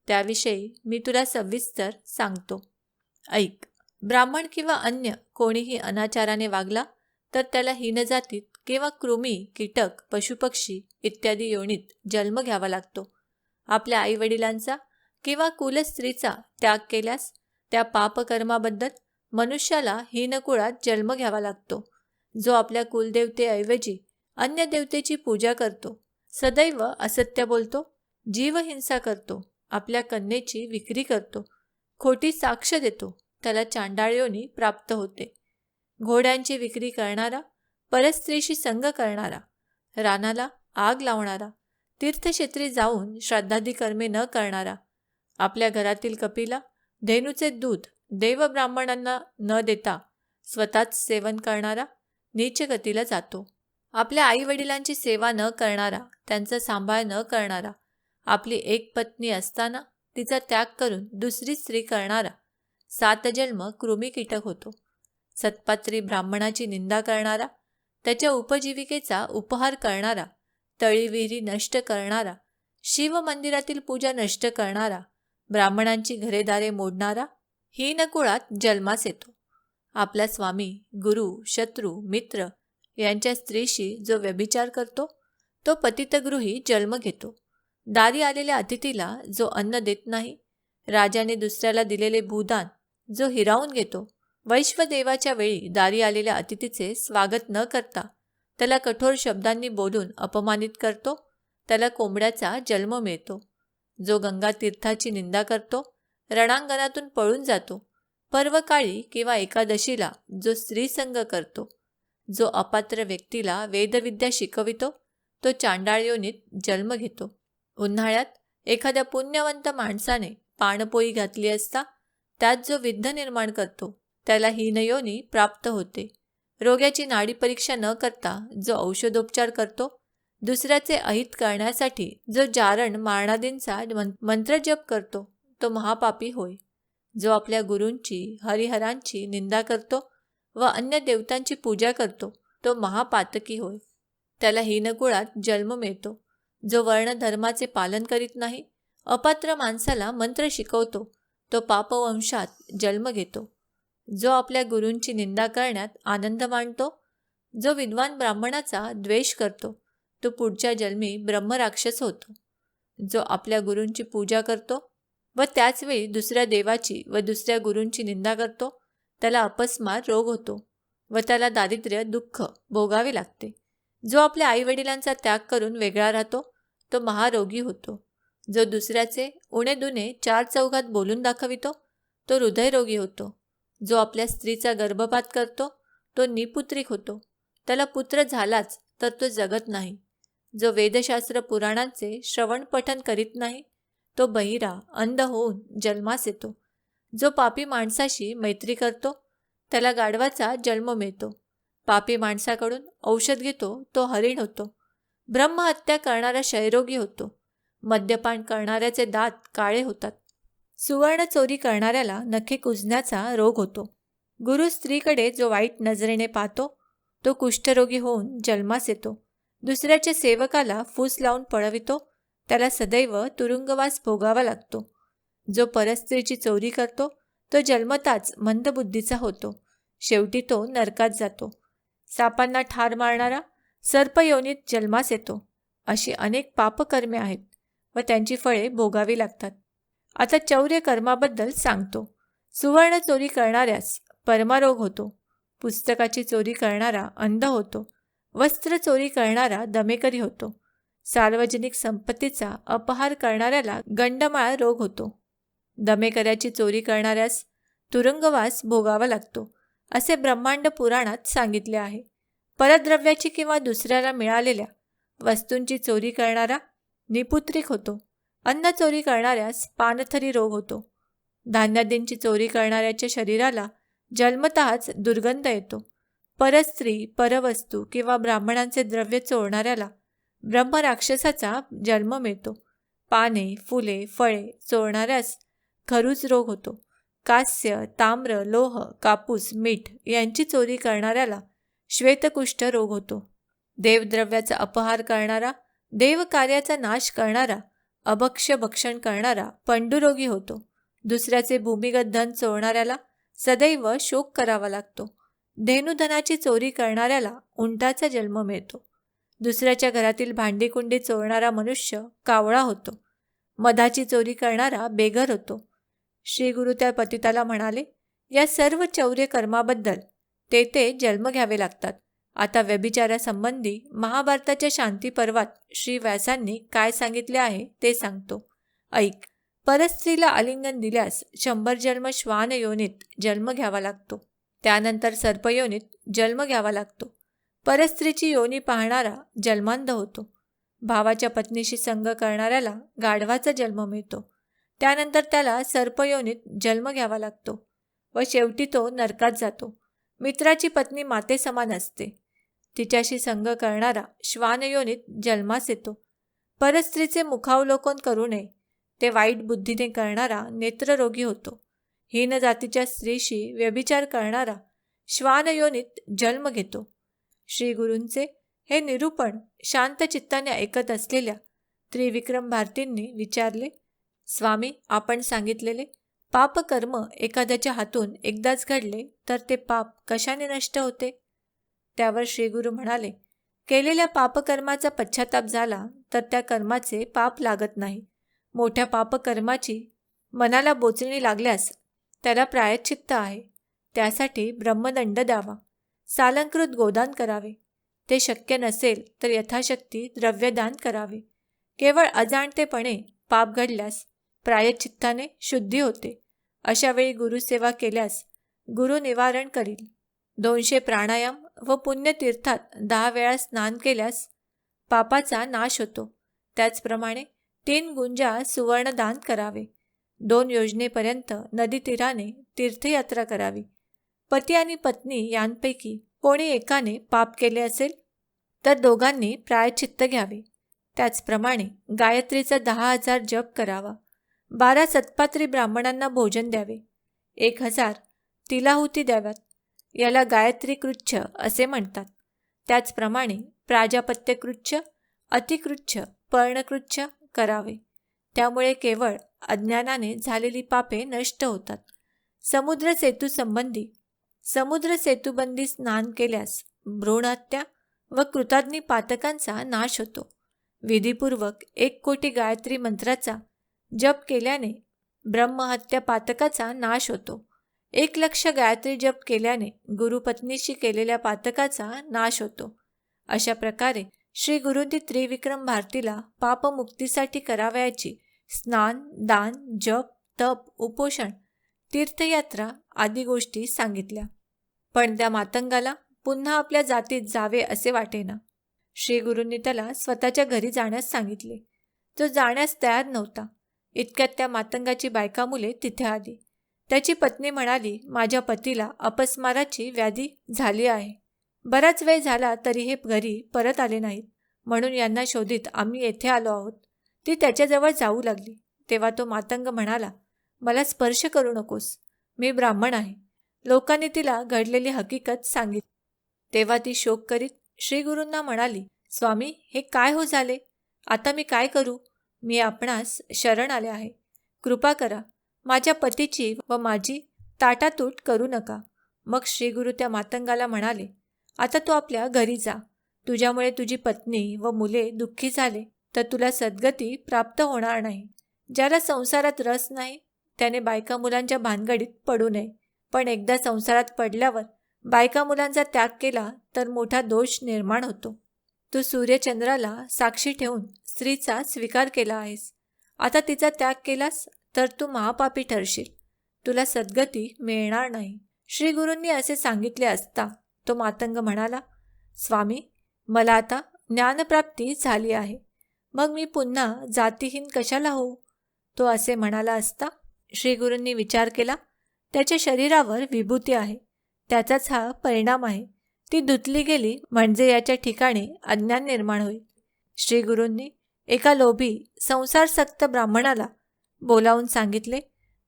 त्याविषयी मी तुला सविस्तर सांगतो, ऐक. ब्राह्मण किंवा अन्य कोणीही अनाचाराने वागला तर त्याला हीनजातीत किंवा कृमी, कीटक, पशुपक्षी इत्यादी योनीत जन्म घ्यावा लागतो. आपल्या आईवडिलांचा किंवा कुलस्त्रीचा त्याग केल्यास त्या पापकर्माबद्दल मनुष्याला हीनकुळात जन्म घ्यावा लागतो, जो आपल्या कुलदेवतेऐवजी अन्य देवतेची पूजा करतो, सदैव असत्य बोलतो, जीवहिंसा करतो, आपल्या कन्येची विक्री करतो, खोटी साक्ष देतो, त्याला चांडाळ योनी प्राप्त होते. घोड्यांची विक्री करणारा, परस्त्रीशी संग करणारा, रानाला आग लावणारा, तीर्थक्षेत्री जाऊन श्राद्धादी कर्मे न करणारा, आपल्या घरातील कपिला धेनूचे दूध देवब्राह्मणांना न देता स्वतःच सेवन करणारा नीच गतीला जातो. आपल्या आईवडिलांची सेवा न करणारा, त्यांचा सांभाळ न करणारा, आपली एक पत्नी असताना तिचा त्याग करून दुसरी स्त्री करणारा 7 जन्म कृमी कीटक होतो. सत्पात्री ब्राह्मणाची निंदा करणारा, त्याच्या उपजीविकेचा उपहार करणारा, तळी विहिरी नष्ट करणारा, शिवमंदिरातील पूजा नष्ट करणारा, ब्राह्मणांची घरेदारे मोडणारा हीनकुळात जन्मास येतो. आपला स्वामी, गुरु, शत्रू, मित्र यांच्या स्त्रीशी जो व्यभिचार करतो, तो पतितगृही जन्म घेतो. दारी आलेल्या अतिथीला जो अन्न देत नाही, राजाने दुसऱ्याला दिलेले भूदान जो हिरावून घेतो, वैश्वदेवाच्या वेळी दारी आलेल्या अतिथीचे स्वागत न करता त्याला कठोर शब्दांनी बोलून अपमानित करतो, त्याला कोंबड्याचा जन्म मिळतो. जो गंगा तीर्थाची निंदा करतो, रणांगणातून पळून जातो, पर्वकाळी किंवा एकादशीला जो स्त्रीसंग करतो, जो अपात्र व्यक्तीला वेदविद्या शिकवितो, तो चांडाळ योनीत जन्म घेतो. उन्हाळ्यात एखाद्या पुण्यवंत माणसाने पाणपोई घातली असता त्यात जो विद्ध निर्माण करतो, त्याला हीनयोनी प्राप्त होते. रोग्याची नाडी परीक्षा न करता जो औषधोपचार करतो, दुसऱ्याचे अहित करण्यासाठी जो जारण मारणादींचा मंत्रजप करतो, तो महापापी होय. जो आपल्या गुरूंची, हरिहरांची निंदा करतो व अन्य देवतांची पूजा करतो, तो महापातकी होय. त्याला हीनकुळात जन्म मिळतो. जो वर्णधर्माचे पालन करीत नाही, अपात्र माणसाला मंत्र शिकवतो, तो पापवंशात जन्म घेतो. जो आपल्या गुरूंची निंदा करण्यात आनंद मानतो, जो विद्वान ब्राह्मणाचा द्वेष करतो, तो पुढच्या जन्मी ब्रह्मराक्षस होतो. जो आपल्या गुरूंची पूजा करतो व त्याचवेळी दुसऱ्या देवाची व दुसऱ्या गुरूंची निंदा करतो, त्याला अपस्मार रोग होतो व त्याला दारिद्र्य दुःख भोगावे लागते. जो आपल्या आईवडिलांचा त्याग करून वेगळा राहतो, तो महारोगी होतो. जो दुसऱ्याचे उणे दुणे 4 चौघात बोलून दाखवितो, तो हृदयरोगी होतो. जो आपल्या स्त्रीचा गर्भपात करतो, तो निपुत्रिक होतो, त्याला पुत्र झालाच तर तो जगत नाही. जो वेदशास्त्र पुराणांचे श्रवण पठन करीत नाही, तो बहिरा अंध होऊन जन्मास येतो. जो पापी माणसाशी मैत्री करतो, त्याला गाढवाचा जन्म मिळतो. पापी माणसाकडून औषध घेतो, तो हरिण होतो. ब्रह्महत्या करणारा क्षयरोगी होतो. मद्यपान करणाऱ्याचे दात काळे होतात. सुवर्ण चोरी करणाऱ्याला नखे कुजण्याचा रोग होतो. गुरु स्त्रीकडे जो वाईट नजरेने पाहतो, तो कुष्ठरोगी होऊन जन्मास येतो. दुसऱ्याच्या सेवकाला फूस लावून पळवितो, त्याला सदैव तुरुंगवास भोगावा लागतो. जो परस्त्रीची चोरी करतो, तो जन्मताच मंदबुद्धीचा होतो. शेवटी तो नरकात जातो. सापांना ठार मारणारा सर्पयोनीत जन्मास येतो. अशी अनेक पापकर्मे आहेत व त्यांची फळे भोगावी लागतात. आता चौर्य कर्माबद्दल सांगतो. सुवर्ण चोरी करणाऱ्यास परमारोग होतो. पुस्तकाची चोरी करणारा अंध होतो. वस्त्र चोरी करणारा दमेकरी होतो. सार्वजनिक संपत्तीचा अपहार करणाऱ्याला गंडमाळ रोग होतो. दमेकऱ्याची चोरी करणाऱ्यास तुरुंगवास भोगावा लागतो, असे ब्रह्मांड पुराणात सांगितले आहे. परद्रव्याची किंवा दुसऱ्याला मिळालेल्या वस्तूंची चोरी करणारा निपुत्रिक होतो. अन्न चोरी करणाऱ्यास पानथरी रोग होतो. धान्यादींची चोरी करणाऱ्याच्या शरीराला जन्मतःच दुर्गंध येतो. परस्त्री, परवस्तू किंवा ब्राह्मणांचे द्रव्य चोरणाऱ्याला ब्रह्मराक्षसाचा जन्म मिळतो. पाने, फुले, फळे चोरणाऱ्यास खरूज रोग होतो. कांस्य, ताम्र, लोह, कापूस, मीठ यांची चोरी करणाऱ्याला श्वेतकुष्ठ रोग होतो. देवद्रव्याचा अपहार करणारा, देवकार्याचा नाश करणारा, अभक्ष्य भक्षण करणारा पंडुरोगी होतो. दुसऱ्याचे भूमिगत धन चोरणाऱ्याला सदैव शोक करावा लागतो. धेनुधनाची चोरी करणाऱ्याला उंटाचा जन्म मिळतो. दुसऱ्याच्या घरातील भांडीकुंडी चोरणारा मनुष्य कावळा होतो. मधाची चोरी करणारा बेघर होतो. श्री गुरु त्या पतिताला म्हणाले, या सर्व चौर्य कर्माबद्दल ते जन्म घ्यावे लागतात. आता व्यभिचारासंबंधी महाभारताच्या शांती पर्वात श्री व्यासांनी काय सांगितले आहे ते सांगतो. ऐक. परस्त्रीला आलिंगन दिल्यास 100 जन्म श्वान योनीत जन्म घ्यावा लागतो. त्यानंतर सर्पयोनीत जन्म घ्यावा लागतो. परस्त्रीची योनी पाहणारा जन्मांध होतो. भावाच्या पत्नीशी संग करणाऱ्याला गाढवाचा जन्म मिळतो. त्यानंतर त्याला सर्पयोनीत जन्म घ्यावा लागतो व शेवटी तो नरकात जातो. मित्राची पत्नी माते समान असते. तिच्याशी संग करणारा श्वानयोनीत जन्मास येतो. परस्त्रीचे मुखावलोकन करू नये ते वाईट बुद्धीने करणारा नेत्ररोगी होतो. हीन जातीच्या स्त्रीशी व्यभिचार करणारा श्वानयोनीत जन्म घेतो. श्री गुरूंचे हे निरूपण शांत चित्ताने ऐकत असलेल्या त्रिविक्रम भारतींनी विचारले, स्वामी, आपण सांगितलेले पापकर्म एखाद्याच्या हातून एकदाच घडले तर ते पाप कशाने नष्ट होते? त्यावर श्रीगुरू म्हणाले, केलेल्या पापकर्माचा पश्चाताप झाला तर त्या कर्माचे पाप लागत नाही. मोठ्या पापकर्माची मनाला बोचणी लागल्यास त्याला प्रायश्चित्त आहे. त्यासाठी ब्रह्मदंड द्यावा, सालंकृत गोदान करावे. ते शक्य नसेल तर यथाशक्ती द्रव्यदान करावे. केवळ अजाणतेपणे पाप घडल्यास प्रायश्चित्ताने शुद्धी होते. अशावेळी गुरुसेवा केल्यास गुरु निवारण करील. 200 प्राणायाम व पुण्यतीर्थात 10 वेळा स्नान केल्यास पापाचा नाश होतो. त्याचप्रमाणे 3 गुंजा सुवर्णदान करावे. 2 योजनेपर्यंत नदी तीराने तीर्थयात्रा करावी. पती आणि पत्नी यांपैकी कोणी एकाने पाप केले असेल तर दोघांनी प्रायश्चित्त घ्यावे. त्याचप्रमाणे गायत्रीचा 10,000 जप करावा. 12 सत्पात्री ब्राह्मणांना भोजन द्यावे. 1,000 तिलाहुती द्याव्यात. याला गायत्री कृच्छ असे म्हणतात. त्याचप्रमाणे प्राजापत्यकृच्छ, अतिकृच्छ, पर्णकृच्छ करावे. त्यामुळे केवळ अज्ञानाने झालेली पापे नष्ट होतात. समुद्र सेतूबंदी स्नान केल्यास भ्रूणहत्या व कृताग्नी पातकांचा नाश होतो. विधीपूर्वक 1 कोटी गायत्री मंत्राचा जप केल्याने ब्रह्महत्या पातकाचा नाश होतो. 1,00,000 गायत्री जप केल्याने गुरुपत्नीशी केलेल्या पातकाचा नाश होतो. अशा प्रकारे श्री गुरूंनी त्रिविक्रम भारतीला पापमुक्तीसाठी करावयाची स्नान, दान, जप, तप, उपोषण, तीर्थयात्रा आदी गोष्टी सांगितल्या. पण त्या मातंगाला पुन्हा आपल्या जातीत जावे असे वाटेना. श्री गुरूंनी त्याला स्वतःच्या घरी जाण्यास सांगितले. तो जाण्यास तयार नव्हता. इतक्यात त्या मातंगाची बायका मुले तिथे आली. त्याची पत्नी म्हणाली, माझ्या पतीला अपस्माराची व्याधी झाली आहे. बराच वेळ झाला तरी हे घरी परत आले नाहीत, म्हणून यांना शोधित आम्ही येथे आलो आहोत. ती त्याच्याजवळ जाऊ लागली. तेव्हा तो मातंग म्हणाला, मला स्पर्श करू नकोस, मी ब्राह्मण आहे. लोकांनी तिला घडलेली हकीकत सांगितली. तेव्हा ती शोक करीत श्रीगुरूंना म्हणाली, स्वामी, हे काय हो झाले? आता मी काय करू? मी आपणास शरण आले आहे. कृपा करा, माझ्या पतीची व माझी ताटातूट करू नका. मग श्रीगुरू त्या मातंगाला म्हणाले, आता तू आपल्या घरी जा. तुझ्यामुळे तुझी पत्नी व मुले दुःखी झाले तर तुला सद्गती प्राप्त होणार नाही. ज्याला संसारात रस नाही त्याने बायका मुलांच्या भानगडीत पडू नये. पण एकदा संसारात पडल्यावर बायका मुलांचा त्याग केला तर मोठा दोष निर्माण होतो. तू सूर्यचंद्राला साक्षी ठेवून स्त्रीचा स्वीकार केला आहेस. आता तिचा त्याग केलास तर तू महापापी ठरशील. तुला सद्गती मिळणार नाही. श्री गुरूंनी असे सांगितले असता तो मातंग म्हणाला, स्वामी, मला आता ज्ञानप्राप्ती झाली आहे. मग मी पुन्हा जातीहीन कशाला होऊ? तो असे म्हणाला असता श्री गुरूंनी विचार केला, त्याच्या शरीरावर विभूती आहे, त्याचाच हा परिणाम आहे. ती धुतली गेली म्हणजे याच्या ठिकाणी अज्ञान निर्माण होईल. श्री गुरूंनी एका लोभी संसारसक्त ब्राह्मणाला बोलावून सांगितले,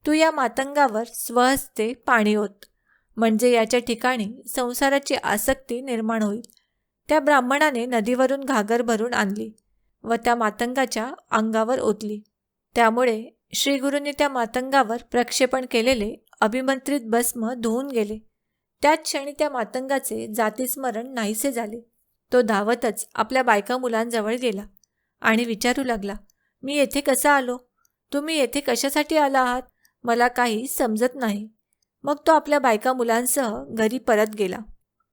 तू या मातंगावर स्वहस्ते पाणी ओत, म्हणजे याच्या ठिकाणी संसाराची आसक्ती निर्माण होईल. त्या ब्राह्मणाने नदीवरून घागर भरून आणली व त्या मातंगाच्या अंगावर ओतली. त्यामुळे श्रीगुरूंनी त्या मातंगावर प्रक्षेपण केलेले अभिमंत्रित भस्म धुवून गेले. त्याच क्षणी त्या मातंगाचे जातीस्मरण नाहीसे झाले. तो धावतच आपल्या बायका मुलांजवळ गेला आणि विचारू लागला, मी येथे कसा आलो? तुम्ही येथे कशासाठी आला आहात? मला काही समजत नाही. मग तो आपल्या बायका मुलांसह घरी परत गेला.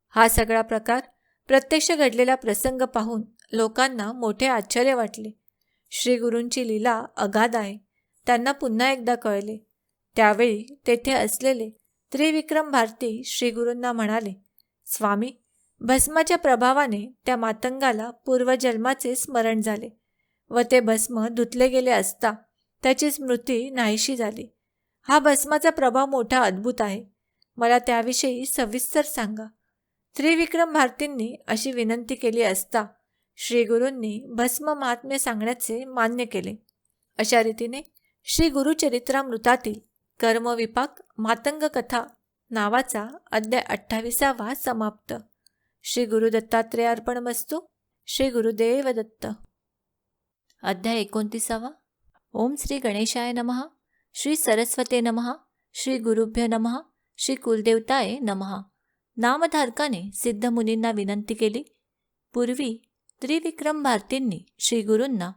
हा सगळा प्रकार, प्रत्यक्ष घडलेला प्रसंग पाहून लोकांना मोठे आश्चर्य वाटले. श्री गुरूंची लीला अगाध आहे, त्यांना पुन्हा एकदा कळले. त्यावेळी तेथे असलेले त्रिविक्रम भारती श्री गुरूंना म्हणाले, स्वामी, भस्माच्या प्रभावाने त्या मातंगाला पूर्वजन्माचे स्मरण झाले व ते भस्म धुतले गेले असता त्याची स्मृती नाहीशी झाली. हा भस्माचा प्रभाव मोठा अद्भुत आहे, मला त्याविषयी सविस्तर सांगा. त्रिविक्रम भारतींनी अशी विनंती केली असता श्री गुरूंनी भस्म महात्म्य सांगण्याचे मान्य केले. अशा रीतीने श्री गुरुचरित्रामृतातील कर्मविपाक मातंग कथा नावाचा अध्याय 28वा समाप्त. श्री गुरु दत्तात्रेय अर्पणमस्तु. श्री गुरुदेव दत्त. अध्याय 29. ओम श्री गणेशाय नमः. श्री सरस्वते नमः. श्री गुरुभ्यो नमः. श्री कुलदेवताय नमः. नामधारकाने सिद्ध मुनींना विनंती केली. पूर्वी त्रिविक्रम भारतींनी श्री गुरूंना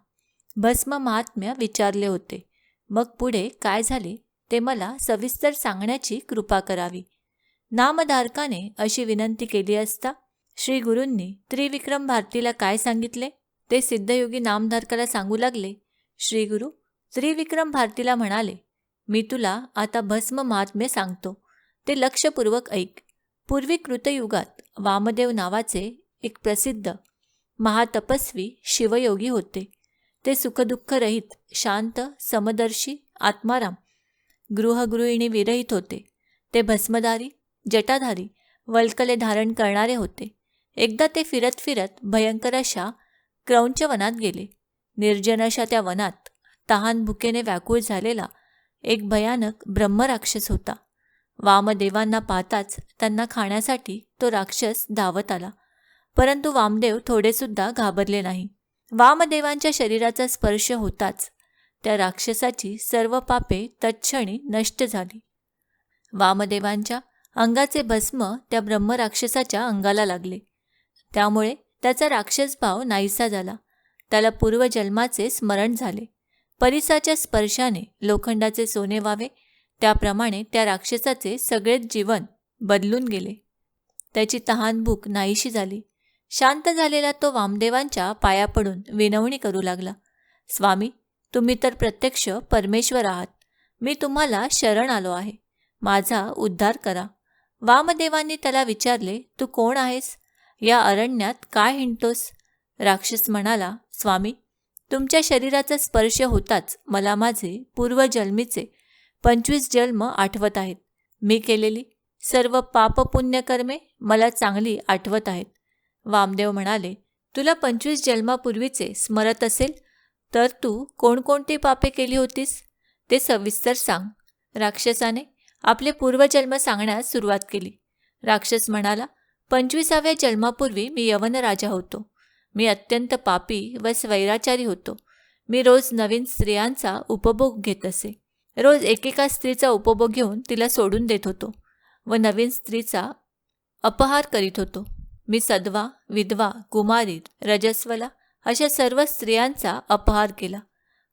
भस्म महात्म्य विचारले होते. मग पुढे काय झाले ते मला सविस्तर सांगण्याची कृपा करावी. नामधारकाने अशी विनंती केली असता श्री गुरूंनी त्रिविक्रम भारतीला काय सांगितले ते सिद्धयोगी नामधारकाला सांगू लागले. श्री गुरु त्रिविक्रम भारतीला म्हणाले, मी तुला आता भस्म महात्म्य सांगतो, ते लक्षपूर्वक ऐक. पूर्वी कृतयुगात वामदेव नावाचे एक प्रसिद्ध महातपस्वी शिवयोगी होते. ते सुखदुःखरहित, शांत, समदर्शी, आत्माराम, गृहगृहिणी विरहित होते. ते भस्मधारी, जटाधारी, वल्कले धारण करणारे होते. एकदा ते फिरत फिरत भयंकर अशा क्रौंच वनात गेले. निर्जन अशा त्या वनात तहान भुकेने व्याकुळ झालेला एक भयानक ब्रह्मराक्षस होता. वामदेवांना पाहताच त्यांना खाण्यासाठी तो राक्षस धावत आला. परंतु वामदेव थोडेसुद्धा घाबरले नाही. वामदेवांच्या शरीराचा स्पर्श होताच त्या राक्षसाची सर्व पापे तत्क्षणी नष्ट झाली. वामदेवांच्या अंगाचे भस्म त्या ब्रह्मराक्षसाच्या अंगाला लागले. त्यामुळे त्याचा राक्षसभाव नाहीसा झाला. त्याला पूर्वजन्माचे स्मरण झाले. परिसाच्या स्पर्शाने लोखंडाचे सोने व्हावे त्याप्रमाणे त्या राक्षसाचे सगळेच जीवन बदलून गेले. त्याची तहानभूक नाहीशी झाली. शांत झालेला तो वामदेवांच्या पाया पडून विनवणी करू लागला. स्वामी, तुम्ही तर प्रत्यक्ष परमेश्वर आहात. मी तुम्हाला शरण आलो आहे. माझा उद्धार करा. वामदेवांनी त्याला विचारले, तू कोण आहेस? या अरण्यात काय हिंडतोस? राक्षस म्हणाला, स्वामी, तुमच्या शरीराचा स्पर्श होताच मला माझे पूर्वजन्मीचे 25 जन्म आठवत आहेत. मी केलेली सर्व पापपुण्यकर्मे मला चांगली आठवत आहेत. वामदेव म्हणाले, तुला 25 जन्मापूर्वीचे स्मरत असेल तर तू कोणकोणती पापे केली होतीस ते सविस्तर सांग. राक्षसाने आपले पूर्वजन्म सांगण्यास सुरुवात केली. राक्षस म्हणाला, 25व्या जन्मापूर्वी मी यवन राजा होतो. मी अत्यंत पापी व स्वैराचारी होतो. मी रोज नवीन स्त्रियांचा उपभोग घेत असे. रोज एकेका स्त्रीचा उपभोग घेऊन तिला सोडून देत होतो व नवीन स्त्रीचा अपहार करीत होतो. मी सद्वा, विधवा, कुमारी, रजस्वला अशा सर्व स्त्रियांचा अपहार केला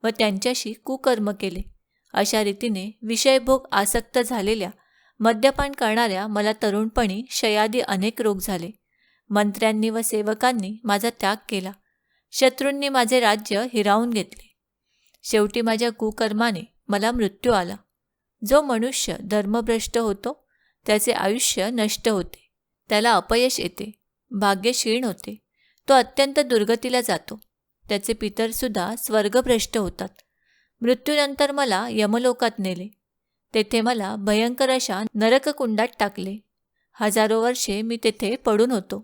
व त्यांच्याशी कुकर्म केले. अशा रीतीने विषयभोग आसक्त झालेल्या, मद्यपान करणाऱ्या मला तरुणपणी क्षयादी अनेक रोग झाले. मंत्र्यांनी व सेवकांनी माझा त्याग केला. शत्रूंनी माझे राज्य हिरावून घेतले. शेवटी माझ्या कुकर्माने मला मृत्यू आला. जो मनुष्य धर्मभ्रष्ट होतो त्याचे आयुष्य नष्ट होते, त्याला अपयश येते, भाग्य क्षीण होते, तो अत्यंत दुर्गतीला जातो. त्याचे पितरसुद्धा स्वर्गभ्रष्ट होतात. मृत्यूनंतर मला यमलोकात नेले. तेथे मला भयंकर अशा नरककुंडात टाकले. हजारो वर्षे मी तेथे पडून होतो.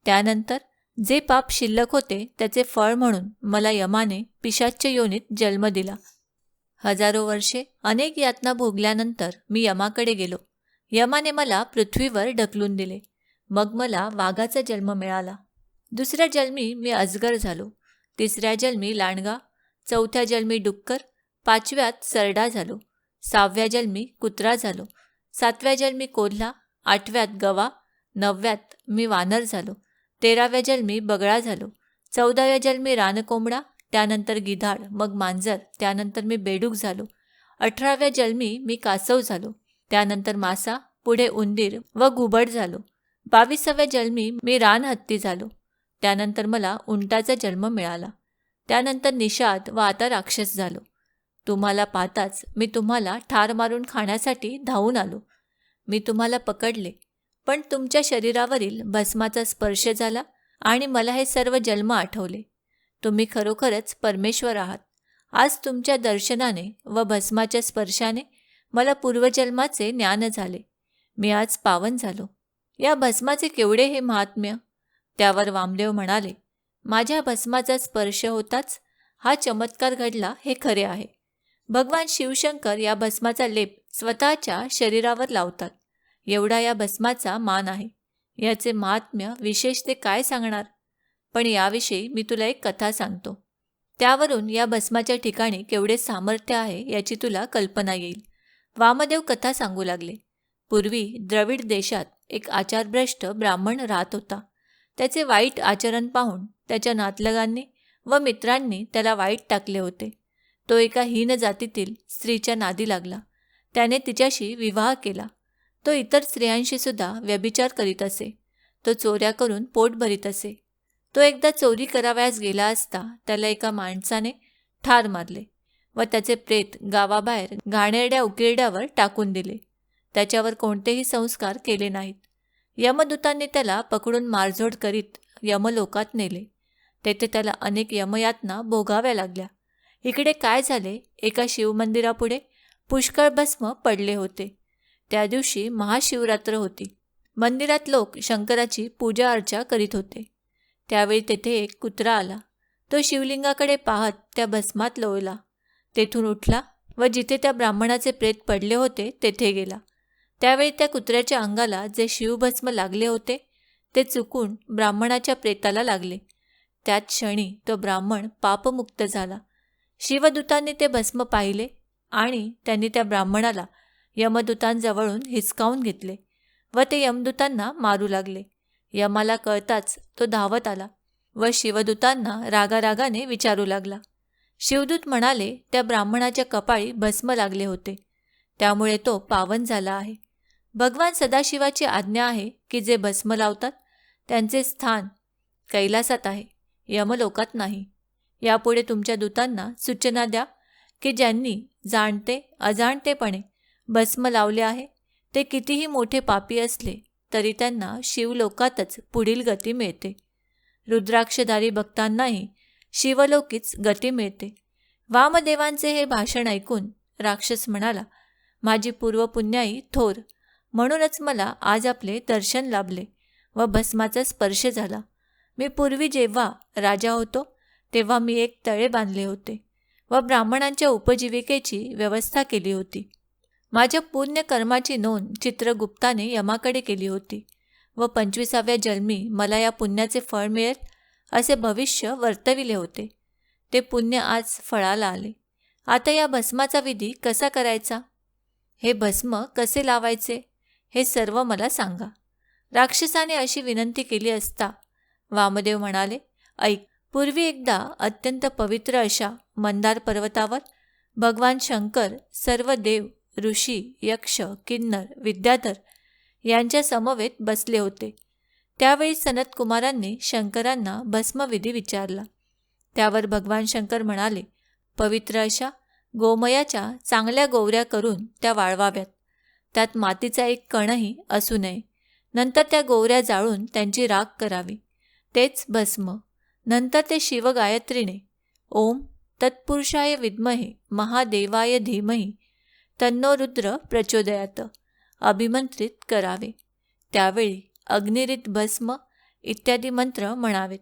त्यानंतर जे पाप शिल्लक होते त्याचे फळ म्हणून मला यमाने पिशाच्य योनीत जन्म दिला. हजारो वर्षे अनेक यातना भोगल्यानंतर मी यमाकडे गेलो. यमाने मला पृथ्वीवर ढकलून दिले. मग मला वाघाचा जन्म मिळाला. दुसऱ्या जन्मी मी अजगर झालो. तिसऱ्या जन्मी लांडगा, चौथ्या जन्मी डुक्कर, पाचव्यात सरडा झालो, सहाव्या जन्मी कुत्रा झालो, सातव्या जन्मी कोल्हा, आठव्यात गवा, नवव्यात मी वानर झालो, 13व्या जन्मी बगळा झालो, 14व्या जन्मी रानकोंबडा, त्यानंतर गिधाड, मग मांजर, त्यानंतर मी बेडूक झालो, 18व्या जन्मी मी कासव झालो, त्यानंतर मासा, पुढे उंदीर व घुबड झालो. 22व्या जन्मी मी रानहत्ती झालो. त्यानंतर मला उंटाचा जन्म मिळाला. त्यानंतर निषाद व आता राक्षस झालो. तुम्हाला पाहताच मी तुम्हाला ठार मारून खाण्यासाठी धावून आलो. मी तुम्हाला पकडले, पण तुमच्या शरीरावरील भस्माचा स्पर्श झाला आणि मला हे सर्व जन्म आठवले. तुम्ही खरोखरच परमेश्वर आहात. आज तुमच्या दर्शनाने व भस्माच्या स्पर्शाने मला पूर्वजन्माचे ज्ञान झाले. मी आज पावन झालो. या भस्माचे केवढे हे महात्म्य. त्यावर वामदेव म्हणाले, माझ्या भस्माचा स्पर्श होताच हा चमत्कार घडला हे खरे आहे. भगवान शिवशंकर या भस्माचा लेप स्वतःच्या शरीरावर लावतात. एवढा या भस्माचा मान आहे. याचे महात्म्य विशेष ते काय सांगणार, पण याविषयी मी तुला एक कथा सांगतो. त्यावरून या भस्माच्या ठिकाणी केवढे सामर्थ्य आहे याची तुला कल्पना येईल. वामदेव कथा सांगू लागले. पूर्वी द्रविड देशात एक आचारभ्रष्ट ब्राह्मण राहत होता. त्याचे वाईट आचरण पाहून त्याच्या नातलगांनी व मित्रांनी त्याला वाईट टाकले होते. तो एका हीन जातीतील स्त्रीच्या नादी लागला. त्याने तिच्याशी विवाह केला. तो इतर स्त्रियांशी सुद्धा व्यभिचार करीत असे. तो चोऱ्या करून पोट भरीत असे. तो एकदा चोरी करावयास गेला असता त्याला एका माणसाने ठार मारले व त्याचे प्रेत गावाबाहेर घाणेरड्या उकिरड्यावर टाकून दिले. त्याच्यावर कोणतेही संस्कार केले नाहीत. यमदूतांनी त्याला पकडून मारझोड करीत यमलोकात नेले. तेथे त्याला अनेक यमयातना भोगाव्या लागल्या. इकडे काय झाले, एका शिवमंदिरापुढे पुष्कळ भस्म पडले होते. त्या दिवशी महाशिवरात्र होती. मंदिरात लोक शंकराची पूजा अर्चा करीत होते. त्यावेळी तेथे एक कुत्रा आला. तो शिवलिंगाकडे पाहत त्या भस्मात लोळला. तेथून उठला व जिथे त्या ब्राह्मणाचे प्रेत पडले होते तेथे गेला. त्यावेळी त्या कुत्र्याच्या अंगाला जे शिवभस्म लागले होते ते चुकून ब्राह्मणाच्या प्रेताला लागले. त्याच क्षणी तो ब्राह्मण पापमुक्त झाला. शिवदूतांनी ते भस्म पाहिले आणि त्यांनी त्या ब्राह्मणाला यमदूतांजवळून हिसकावून घेतले व ते यमदूतांना मारू लागले. यमाला कळताच तो धावत आला व शिवदूतांना रागारागाने विचारू लागला. शिवदूत म्हणाले, त्या ब्राह्मणाच्या कपाळी भस्म लागले होते, त्यामुळे तो पावन झाला आहे. भगवान सदाशिवाची आज्ञा आहे की जे भस्म लावतात त्यांचे स्थान कैलासात आहे, यमलोकात नाही. यापुढे तुमच्या दूतांना सूचना द्या की ज्यांनी जाणते अजाणतेपणे भस्म लावले आहे ते कितीही मोठे पापी असले तरी त्यांना शिवलोकातच पुढील गती मिळते. रुद्राक्षधारी भक्तांनाही शिवलोकीच गती मिळते. वामदेवांचे हे भाषण ऐकून राक्षस म्हणाला, माझी पूर्वपुण्याई थोर, म्हणूनच मला आज आपले दर्शन लाभले व भस्माचा स्पर्श झाला. मी पूर्वी जेव्हा राजा होतो तेव्हा मी एक तळे बांधले होते व ब्राह्मणांच्या उपजीविकेची व्यवस्था केली होती. माझ्या पुण्यकर्माची नोंद चित्रगुप्ताने यमाकडे केली होती व 25व्या जन्मी मला या पुण्याचे फळ मिळेल असे भविष्य वर्तविले होते. ते पुण्य आज फळाला आले. आता या भस्माचा विधी कसा करायचा, हे भस्म कसे लावायचे, हे सर्व मला सांगा. राक्षसाने अशी विनंती केली असता वामदेव म्हणाले, ऐक, पूर्वी एकदा अत्यंत पवित्र अशा मंदार पर्वतावर भगवान शंकर सर्व देव, ऋषी, यक्ष, किन्नर, विद्याधर यांच्या समवेत बसले होते. त्यावेळी सनतकुमारांनी शंकरांना भस्मविधी विचारला. त्यावर भगवान शंकर म्हणाले, पवित्र अशा गोमयाच्या चांगल्या गोवऱ्या करून त्या वाळवाव्यात. त्यात मातीचा एक कणही असू नये. नंतर त्या गोवऱ्या जाळून त्यांची राख करावी, तेच भस्म. नंतर ते शिवगायत्रीने ओम तत्पुरुषाय विद्महे महादेवाय धीमहि तन्नो रुद्र प्रचोदयात अभिमंत्रित करावे. त्यावेळी अग्निरित भस्म इत्यादी मंत्र म्हणावेत.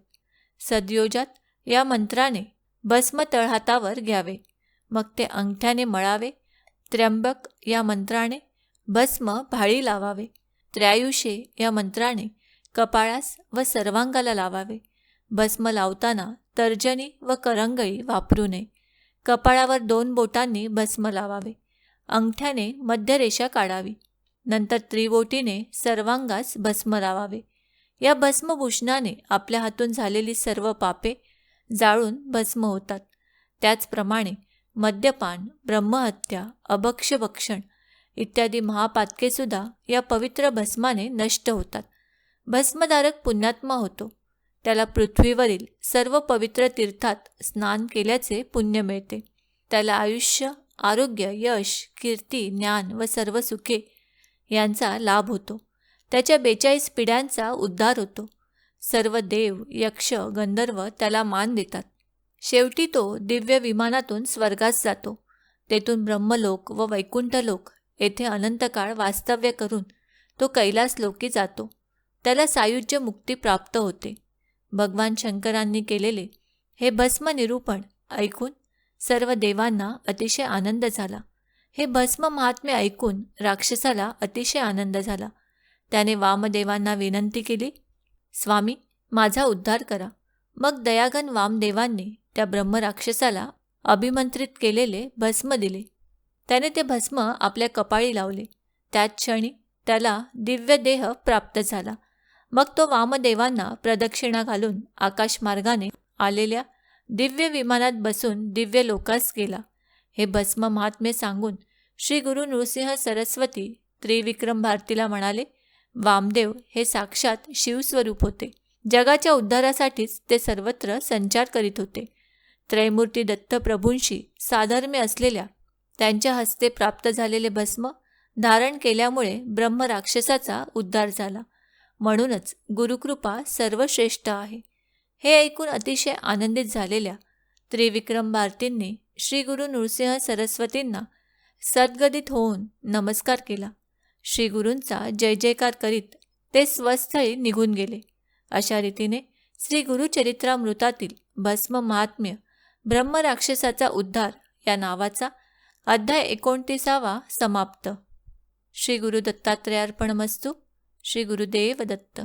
सद्योजात या मंत्राने भस्म तळहातावर घ्यावे, मग ते अंगठ्याने मळावे. त्र्यंबक या मंत्राने भस्म भाळी लावावे. त्रयायुषे या मंत्राने कपाळास व सर्वांगाला लावावे. भस्म लावताना तर्जनी व करंगळी वापरू नये. कपाळावर 2 बोटांनी भस्म लावावे. अंगठ्याने मध्यरेषा काढावी. नंतर त्रिबोटीने सर्वांगास भस्म लावावे. या भस्मभूषणाने आपल्या हातून झालेली सर्व पापे जाळून भस्म होतात. त्याचप्रमाणे मद्यपान, ब्रह्महत्या, अभक्ष्यभक्षण इत्यादी महापातकेसुद्धा या पवित्र भस्माने नष्ट होतात. भस्मधारक पुण्यात्मा होतो. त्याला पृथ्वीवरील सर्व पवित्र तीर्थात स्नान केल्याचे पुण्य मिळते. त्याला आयुष्य, आरोग्य, यश, कीर्ती, ज्ञान व सर्व सुखे यांचा लाभ होतो. त्याच्या 42 पिढ्यांचा उद्धार होतो. सर्व देव, यक्ष, गंधर्व त्याला मान देतात. शेवटी तो दिव्य विमानातून स्वर्गास जातो. तेथून ब्रह्मलोक व वैकुंठलोक येथे अनंतकाळ वास्तव्य करून तो कैलासलोकी जातो. त्याला सायुज्य मुक्ती प्राप्त होते. भगवान शंकरांनी केलेले हे भस्म निरूपण ऐकून सर्व देवांना अतिशय आनंद झाला. हे भस्म महात्म्य ऐकून राक्षसाला अतिशय आनंद झाला. त्याने वामदेवांना विनंती केली, स्वामी, माझा उद्धार करा. मग दयाघन वामदेवांनी त्या ब्रह्मराक्षसाला अभिमंत्रित केलेले भस्म दिले. त्याने ते भस्म आपल्या कपाळी लावले. त्याच क्षणी त्याला दिव्य देह प्राप्त झाला. मग तो वामदेवांना प्रदक्षिणा घालून आकाशमार्गाने आलेल्या दिव्य विमानात बसून दिव्य लोकास गेला. हे भस्म महात्म्य सांगून श्री गुरु नृसिंह सरस्वती त्रिविक्रम भारतीला म्हणाले, वामदेव हे साक्षात शिवस्वरूप होते. जगाच्या उद्धारासाठीच ते सर्वत्र संचार करीत होते. त्रैमूर्ती दत्त प्रभूंशी साधर्म्य असलेल्या त्यांच्या हस्ते प्राप्त झालेले भस्म धारण केल्यामुळे ब्रह्मराक्षसाचा उद्धार झाला. म्हणूनच गुरुकृपा सर्वश्रेष्ठ आहे. हे ऐकून अतिशय आनंदित झालेल्या त्रिविक्रम भारतींनी श्री गुरु नृसिंह सरस्वतींना सद्गदित होऊन नमस्कार केला. श्री गुरूंचा जय जयकार करीत ते स्वस्थळी निघून गेले. अशा रीतीने श्री गुरुचरित्रामृतातील भस्म महात्म्य ब्रह्मराक्षसाचा उद्धार या नावाचा अध्याय 29 समाप्त. श्री गुरु दत्तात्रेयार्पणमस्तु. श्री गुरुदेव दत्त.